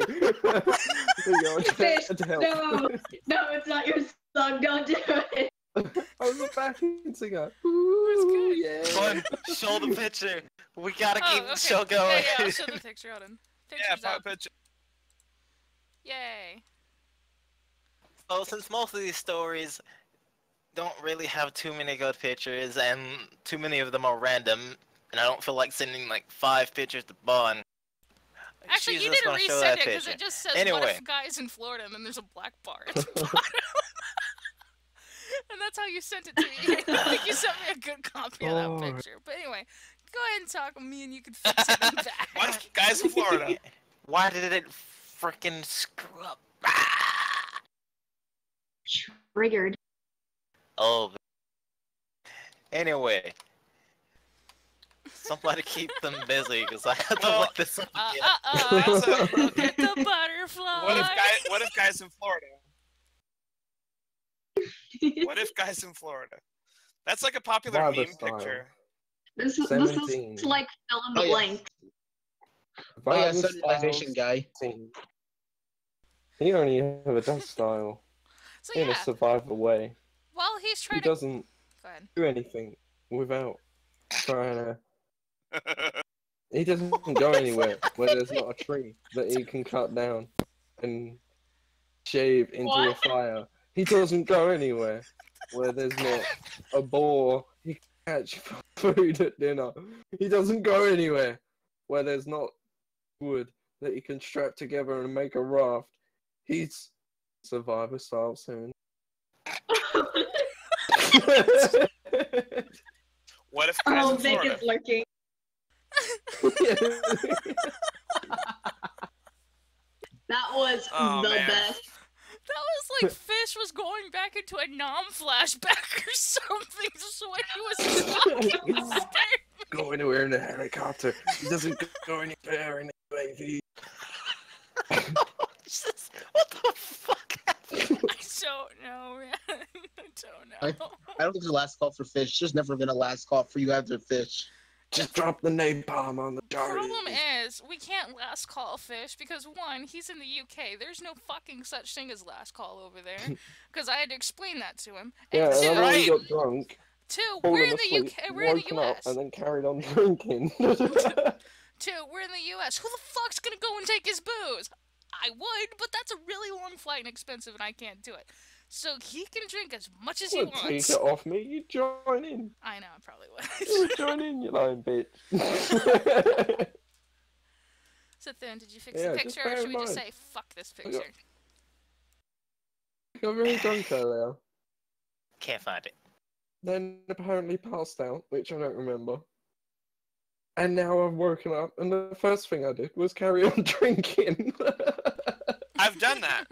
You're Fish, trying to help. No, it's not your song. Don't do it. I was a backing singer. good. Yeah. Fun, show the picture. We gotta keep the show Yeah, going. yeah, I'll show the picture. Hold on. Yeah, Picture's pop up. picture. Yay. So since most of these stories don't really have too many good pictures and too many of them are random, and I don't feel like sending like 5 pictures to Bond. Actually, she's you just need to gonna show resend that it because picture. it just says what Anyway. if guys in Florida, and then there's a black bar at the bottom. And that's how you sent it to me. I think you sent me a good copy of that Oh. picture. But anyway, go ahead and talk with me, and you can fix it in back. What? Guys in Florida. Why did it freaking screw up? Triggered. Oh. Anyway. Somebody keep them busy because I have to Well, look this up again. That's a- Look at the butterfly. What if guys in Florida? What if guys in Florida? That's like a popular Vibe meme style. picture. This 17. is like fill in the Oh, yeah. blank. Oh yeah, Vibe centralization styles. guy. He only have a dance style So in yeah, a survival way. while he's He trying to doesn't go ahead. do anything without trying to. He doesn't go anywhere where there's not a tree that he can cut down and shave into a What? fire. He doesn't go anywhere where there's not a boar he can catch for food at dinner. He doesn't go anywhere where there's not wood that he can strap together and make a raft. He's survivor style soon. What if guys Oh, in Vic Florida? is lurking. That was Oh, the man. best. That was like Fish was going back into a flashback or something, just when he was talking the stairs. Go anywhere in a helicopter. He doesn't go anywhere in a UAV. What the fuck happened? I don't know, man. I don't know. I don't think there's a last call for fish. There's never been a last call for you after fish. Just drop the napalm on the The jar. problem is, we can't last call Fish because one, he's in the UK. There's no fucking such thing as last call over there. Because I had to explain that to him. And Yeah, and two, then when he got drunk, we're fallen in the asleep, UK. We're in the woken up, US. and then carried on drinking. Two, we're in the US. Who the fuck's gonna go and take his booze? I would, but that's a really long flight and expensive, and I can't do it. So he can drink as much as he Well, take wants. it off me. You join in. I know, I probably You would. join in, you lying bitch. So then, did you fix Yeah, the just picture, bear or should in we just mind. say, fuck this I got- picture? I got very drunk earlier. Can't find it. Then apparently passed out, which I don't remember. And now I've woken up, and the first thing I did was carry on drinking. I've done that.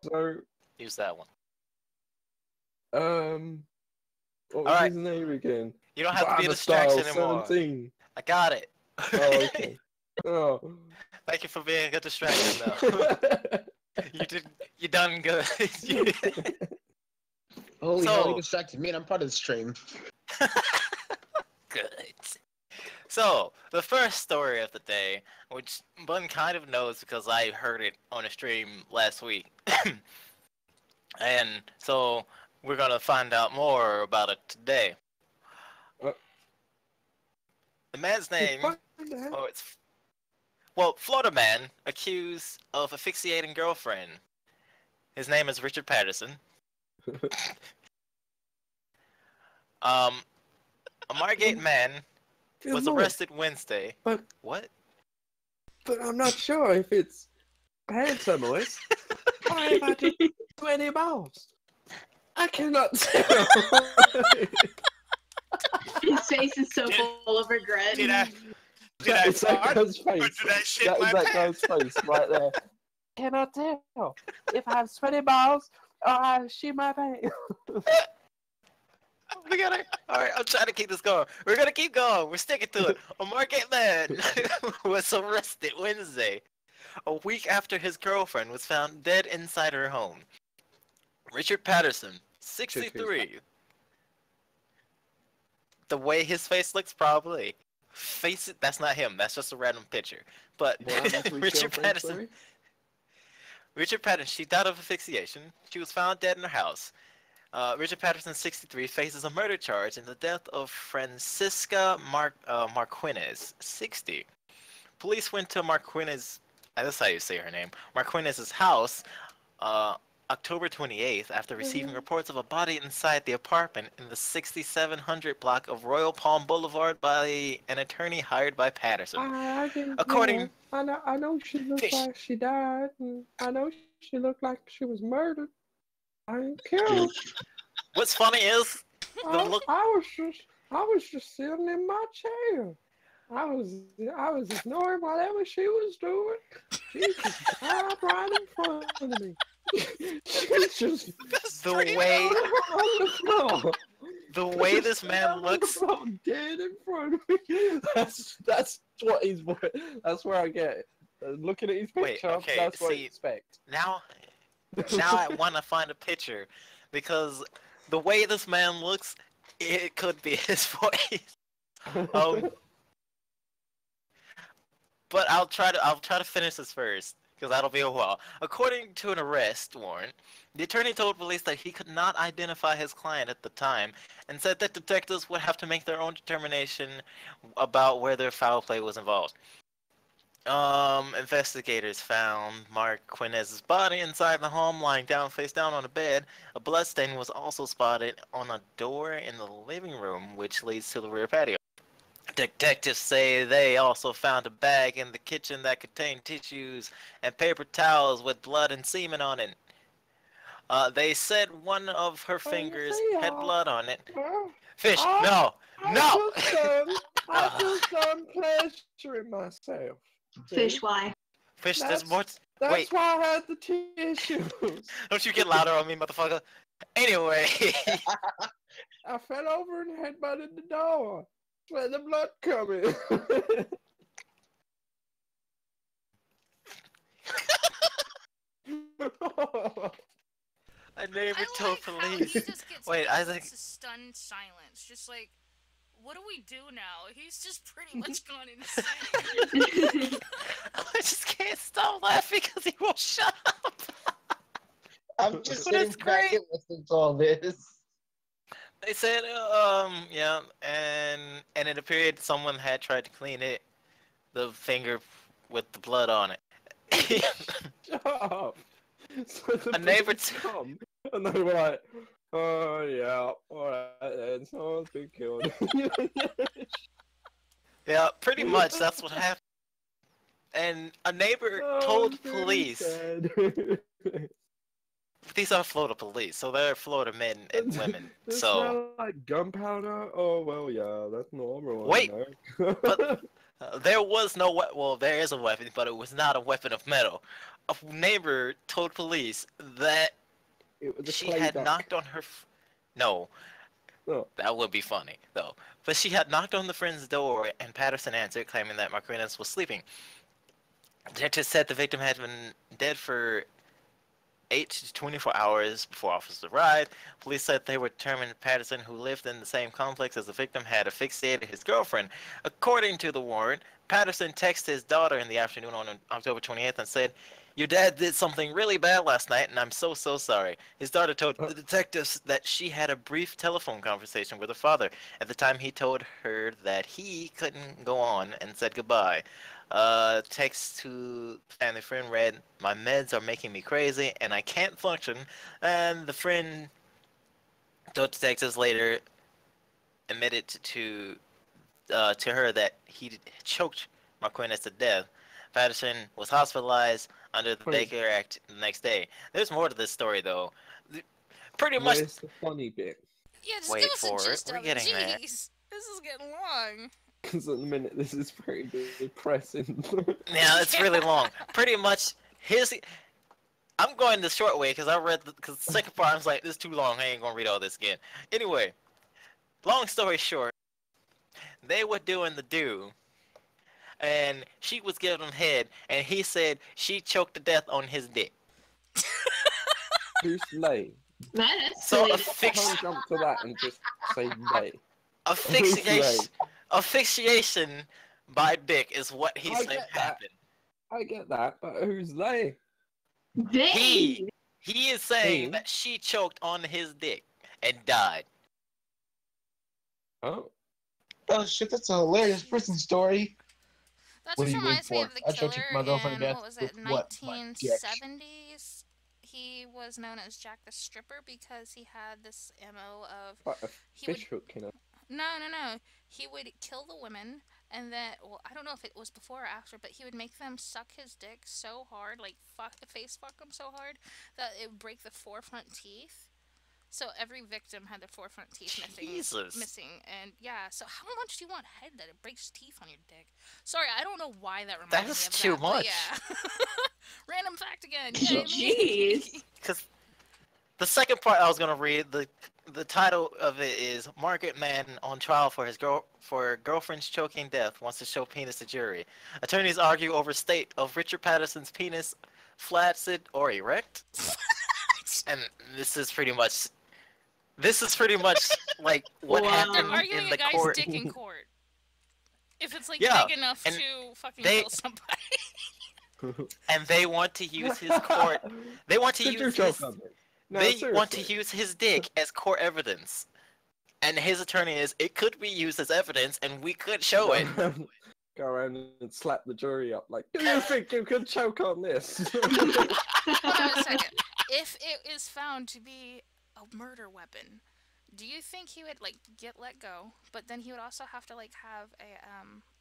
So, Use that one. what was Alright. his name again? You don't have to be a Barber Style distraction anymore. 17. I got it. Oh, okay. Oh. Thank you for being a distraction, though. You done good. Holy So- hell, he distracted me and I'm part of the stream. Good. So, the first story of the day, which Bun kind of knows because I heard it on a stream last week. And so, we're gonna find out more about it today. Uh, The man's name, oh, Florida man accused of asphyxiating girlfriend. His name is Richard Patterson. A Margate man Good was lord. arrested Wednesday. But- What? But I'm not sure if it's pantomime. Why have I just 20 balls? I cannot tell. His face is so full of regret. Did I It's that fart? guy's Or face. did I shit That my is that pants? guy's face right there. Cannot tell if I have sweaty balls or I shit my pants. We gotta. Alright, I'm trying to keep this going. We're gonna keep going. We're sticking to it. A Margate man was arrested Wednesday, a week after his girlfriend was found dead inside her home. Richard Patterson, 63. The way his face looks, probably. That's not him. That's just a random picture. But Richard Patterson. Richard Patterson, she died of asphyxiation. She was found dead in her house. Richard Patterson, 63, faces a murder charge in the death of Francisca Marquinez, 60. Police went to Marquinez, that's how you say her name, Marquinez's house, October 28th, after receiving reports of a body inside the apartment in the 6700 block of Royal Palm Boulevard by an attorney hired by Patterson. According, I know she looked like she died, and I know she looked like she was murdered. I ain't killed. what's funny is, I was just sitting in my chair. I was ignoring whatever she was doing. She just died right in front of me. She's just the way on the floor. the way this man looks, dead in front of me. That's what he's. That's where I get it. Looking at his Wait, picture, okay, that's what I see, expect. now I want to find a picture because the way this man looks, it could be his voice. But I'll try to finish this first because that'll be a while. According to an arrest warrant, the attorney told police that he could not identify his client at the time and said that detectives would have to make their own determination about whether foul play was involved. Investigators found Mark Quinez's body inside the home, lying down face down on a bed. A bloodstain was also spotted on a door in the living room, which leads to the rear patio. Detectives say they also found a bag in the kitchen that contained tissues and paper towels with blood and semen on it. They said one of her fingers had blood on it. Fish, no! I just done pleasuring myself. Fish, why? Fish, there's more. That's Wait, why I had the tissues. don't you get louder on me, motherfucker. Anyway, I fell over and headbutted the door. Where the blood coming? a neighbor I told like how police. he just gets Wait, Isaac. stunned silence, just like, what do we do now? He's just pretty much gone insane. I just can't stop laughing because he won't shut up. I'm just But it's sitting back great. and listening to all this. They said, yeah, and it appeared someone had tried to clean it, the finger with the blood on it. Shut up. So the A neighbor police come, and they were like, oh yeah, alright then, someone's been killed. Yeah, pretty much that's what happened. And a neighbor told police, these are Florida police, so they're Florida men and women, Does so... smell like gunpowder? Oh well, yeah, that's normal. Wait, I know. but there was no well, there is a weapon, but it was not a weapon of metal. a neighbor told police that It was a she clay had duck. knocked on her. No, Oh, that would be funny though. But she had knocked on the friend's door, and Patterson answered, claiming that Marquinez was sleeping. Detectives said the victim had been dead for 8 to 24 hours before officers arrived. Police said they were determined Patterson, who lived in the same complex as the victim, had asphyxiated his girlfriend. According to the warrant, Patterson texted his daughter in the afternoon on October 28th and said, "Your dad did something really bad last night, and I'm so, so sorry." His daughter told the detectives that she had a brief telephone conversation with her father. At the time, he told her that he couldn't go on and said goodbye. Text to family friend read, "My meds are making me crazy and I can't function." And the friend told detectives later admitted to her that he choked Marquinez to death. Patterson was hospitalized under the Wait. Baker Act the next day. There's more to this story though. Pretty much. where's the funny bit? Yeah, just Wait give us a for it. gist We're of it. getting there. Jeez, this is getting long. Because at the minute this is pretty depressing. Yeah, it's really long. Pretty much. I'm going the short way because I read because the second part I was like, this is too long. I ain't gonna read all this again. Anyway, long story short, they were doing the do, and she was giving him head, and he said she choked to death on his dick. Who's lay? That So escalated. Can't jump to that and just say lay. asphyxiation, asphyxiation by dick is what he I said get that. happened. I get that, but who's lay? He They. is saying He? that she choked on his dick and died. Oh, Oh shit, that's a hilarious prison story. That What just do you wait reminds me for? of the I choked killer my girlfriend to in, death what was with it, what? My dick. 1970s. He was known as Jack the Stripper because he had this MO of but a he would fish hook, you know. no. He would kill the women and then well, I don't know if it was before or after, but he would make them suck his dick so hard, like face fuck them so hard that it would break the forefront teeth. So every victim had their forefront teeth Jesus. missing, and yeah. So how much do you want head that it breaks teeth on your dick? Sorry, I don't know why that reminds me That's of too that. But much. yeah. Random fact again. Yay me. Jeez. Because the second part I was gonna read, the title of it is "Margaret Man on trial for girlfriend's choking death wants to show penis to jury. Attorneys argue over state of Richard Patterson's penis, flaccid or erect." And this is pretty much like what Wow. They're happened arguing in a the guy's court. dick in court. If it's like Yeah, big enough and to fucking they- kill somebody. And they want to use his court. They want to Did you use choke his. on it? No, They want to seriously. use his dick as court evidence. And his attorney is, it could be used as evidence, and we could show it. Go around and slap the jury up like, do you think you could choke on this? Hold on a second. If it is found to be a murder weapon, do you think he would like get let go? But then he would also have to like have a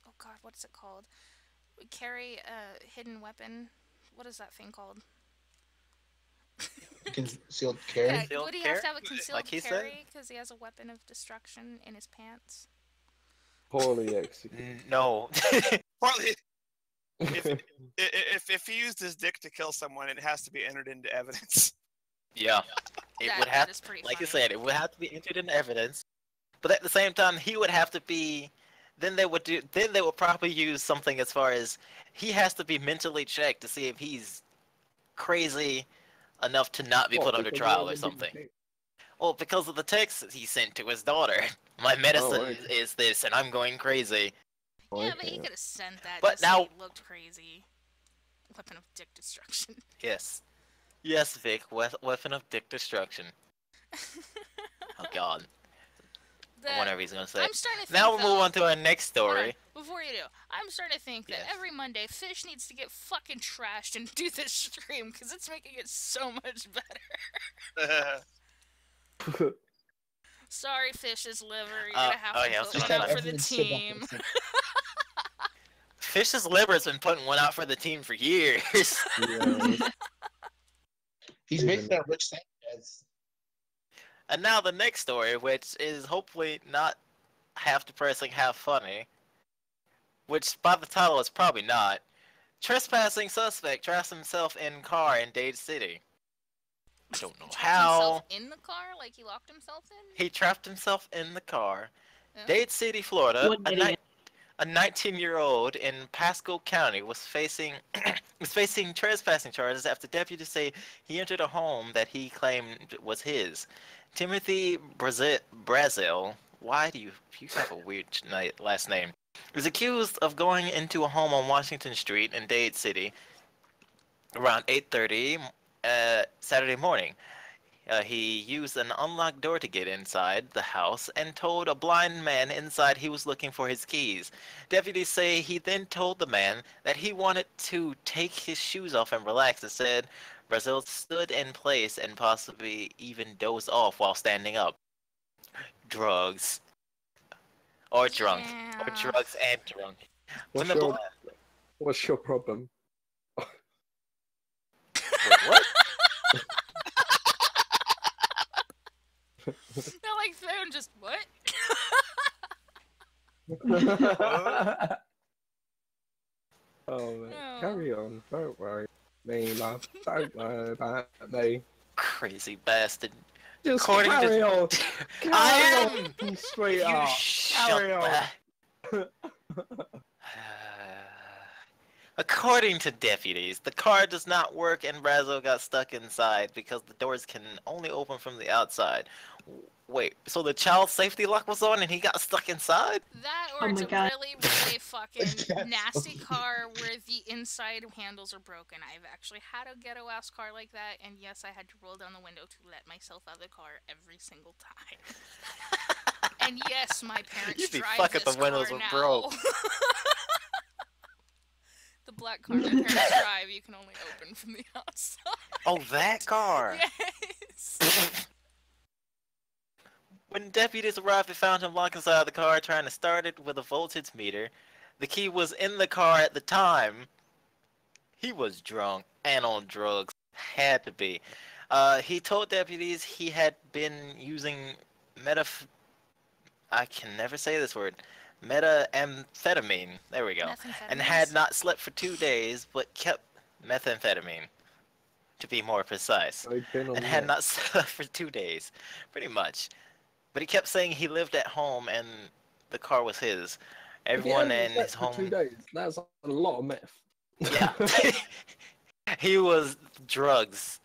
oh god, what's it called? Carry a hidden weapon. What is that thing called? Concealed carry. Yeah, Concealed would he have to have a carry? concealed Like he said? carry because he has a weapon of destruction in his pants? Poorly executed. No. Partly, if he used his dick to kill someone, it has to be entered into evidence. Yeah. It would That have, is pretty like you funny. said, it would have to be entered in evidence. But at the same time, he would have to be. Then they would probably use something as far as he has to be mentally checked to see if he's crazy enough to not be What, put under because trial of or the something. dick? Well, because of the text he sent to his daughter. My medicine okay. is this, and I'm going crazy. Yeah, but he Okay. could have sent that. But Just so now- he looked crazy. Weapon of dick destruction. Yes. Yes, Vic, weapon of dick destruction. Oh god. Whatever he's gonna say. I'm starting to think, Now we'll though, move on to our next hold on, story. before you do, I'm starting to think that Yes. every Monday, Fish needs to get fucking trashed and do this stream because it's making it so much better. Sorry, Fish's liver. You're gonna have oh to yeah, I was put gonna one say. out for the Evidence to team. back Fish's liver's been putting one out for the team for years. Yeah. He's basically a Rich Sanchez. And now the next story, which is hopefully not half depressing, half funny. Which by the title is probably not. Trespassing suspect traps himself in car in Dade City. I don't know Trapped himself how. in the car, like he locked himself in. He trapped himself in the car. Yeah. Dade City, Florida. What an idiot. A 19-year-old in Pasco County was facing trespassing charges after deputies say he entered a home that he claimed was his. Timothy Brazil, why do you have a weird last name? Is accused of going into a home on Washington Street in Dade City around 8:30 Saturday morning. He used an unlocked door to get inside the house and told a blind man inside he was looking for his keys. Deputies say he then told the man that he wanted to take his shoes off and relax and said Brazil stood in place and possibly even dozed off while standing up. Drugs. Or drunk. Or Yeah. drugs and drunk. When What's the your What's your problem? Wait, what? Not like phone, just what? Oh, man. No. Carry on. Don't worry. Me, love. Don't worry about me. Crazy bastard. Just According to- carry on. I Carry am- on, sweetheart. You shut Carry on. the... According to deputies, the car does not work and Brazo got stuck inside because the doors can only open from the outside. Wait, so the child safety lock was on and he got stuck inside? That Oh or it's my a God. really, really fucking That's nasty so- car where the inside handles are broken. I've actually had a ghetto ass car like that, and yes, I had to roll down the window to let myself out of the car every single time. And yes, my parents You be drive fucking this the windows car were now. broke. The black car my parents drive, you can only open from the outside. Oh, that car! Yes. When deputies arrived, they found him locked inside the car trying to start it with a voltage meter. The key was in the car at the time. He was drunk and on drugs. Had to be. He told deputies he had been using I can never say this word. Methamphetamine. There we go. And had not slept for 2 days, but kept methamphetamine, to be more precise. I've been on And had that. not slept for 2 days, pretty much. But he kept saying he lived at home and the car was his. Everyone Yeah, in that's his for home. 2 days. That's a lot of meth. Yeah. He was drugs.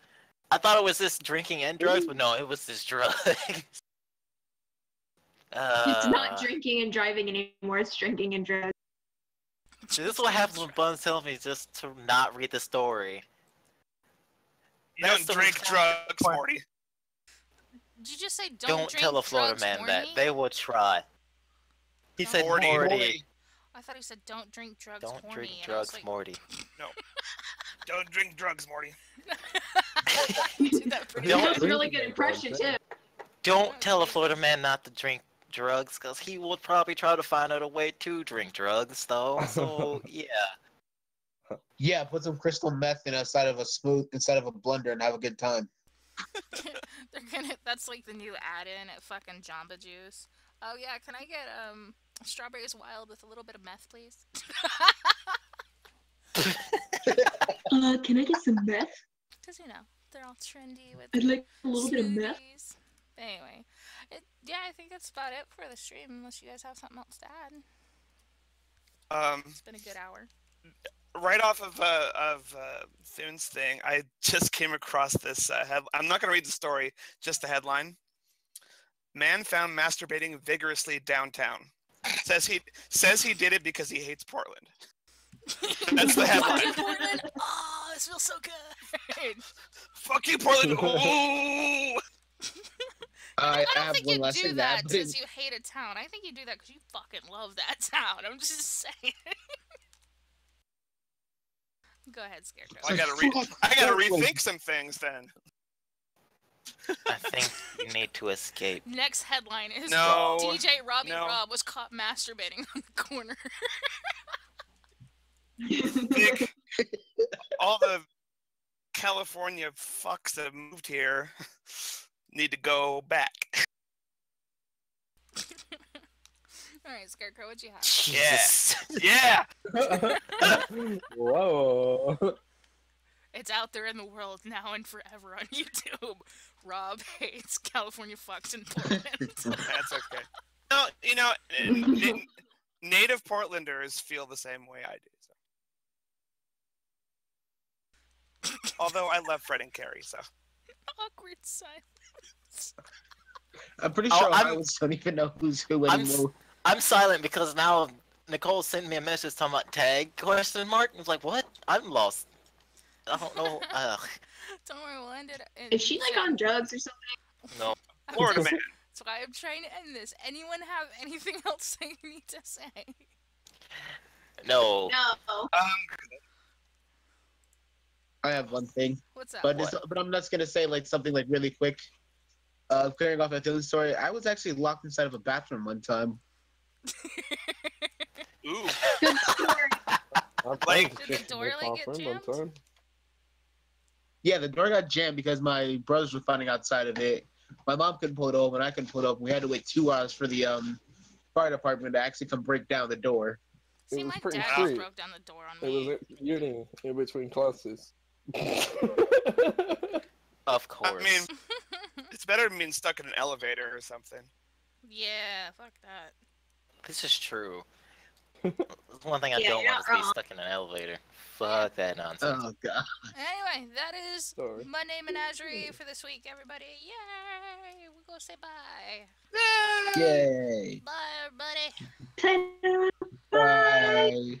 I thought it was just drinking and drugs, but no, it was just drugs. It's not drinking and driving anymore. It's drinking and drugs. See, this is what happens when Buns tells me just to not read the story. You That's don't the drink most- drugs, Morty. Did you just say Don't drink tell a Florida drugs, man that. Morty? They will try. He said Morty. Morty. I thought he said don't drink drugs, Don't horny. drink and I was drugs, like, Morty. Don't drink drugs, Morty. You did that pretty Don't That good. was a really good impression too. Don't tell a Florida man not to drink drugs, because he will probably try to find out a way to drink drugs, though. So, yeah. Yeah, put some crystal meth inside of a blender and have a good time. That's like the new add-in at fucking Jamba Juice. Oh yeah, can I get strawberries wild with a little bit of meth, please? Can I get some meth? Because they're all trendy with I'd like a little bit of meth. smoothies. Anyway, yeah, I think that's about it for the stream. Unless you guys have something else to add. It's been a good hour. Right off of Thune's thing, I just came across this I'm not going to read the story, just the headline. Man found masturbating vigorously downtown. Says he did it because he hates Portland. That's the headline. Portland. Oh, this feels so good. Fuck you, Portland. Ooh. I don't have think one you less do thing that that. because you hate a town. I think you do that because you fucking love that town. I'm just saying. Go ahead, Scarecrow. I gotta rethink some things then. I think you need to escape. Next headline is No. DJ Robbie No. Rob was caught masturbating on the corner. Think all the California fucks that have moved here need to go back. All right, Scarecrow, what'd you have? Jesus. Yeah. Whoa. It's out there in the world now and forever on YouTube. Rob hates California Fox in Portland. That's okay. No, native Portlanders feel the same way I do. So. Although I love Fred and Carrie, so. Awkward silence. I'm pretty Oh, sure I'm- Ohioans don't even know who's who I'm anymore. I'm silent because now Nicole sent me a message talking about tag question mark. I was like, what? I'm lost. I don't know. Don't worry, we'll end it. Is she like on drugs or something? No. Florida man. That's why I'm trying to end this. Anyone have anything else they need to say? No. No. I have one thing, What's up? but I'm just gonna say like something like really quick. Clearing off my feeling story. I was actually locked inside of a bathroom one time. Ooh. Good story. Like, Did the door, like, get jammed? Yeah, the door got jammed because my brothers were finding outside of it. My mom couldn't pull it open. I couldn't pull it open. We had to wait 2 hours for the fire department to actually come break down the door. See, It was my pretty dad sweet. just broke down the door on It me. was at uni, in between classes. Of course. I mean, it's better than being stuck in an elevator or something. Yeah, fuck that. This is true. One thing I Yeah, don't you're want is not to be wrong. stuck in an elevator. Fuck that nonsense. Oh god. Anyway, that is Sorry. Monday Menagerie for this week, everybody. Yay! We're gonna say bye. Yay. Bye, everybody. Bye. Bye.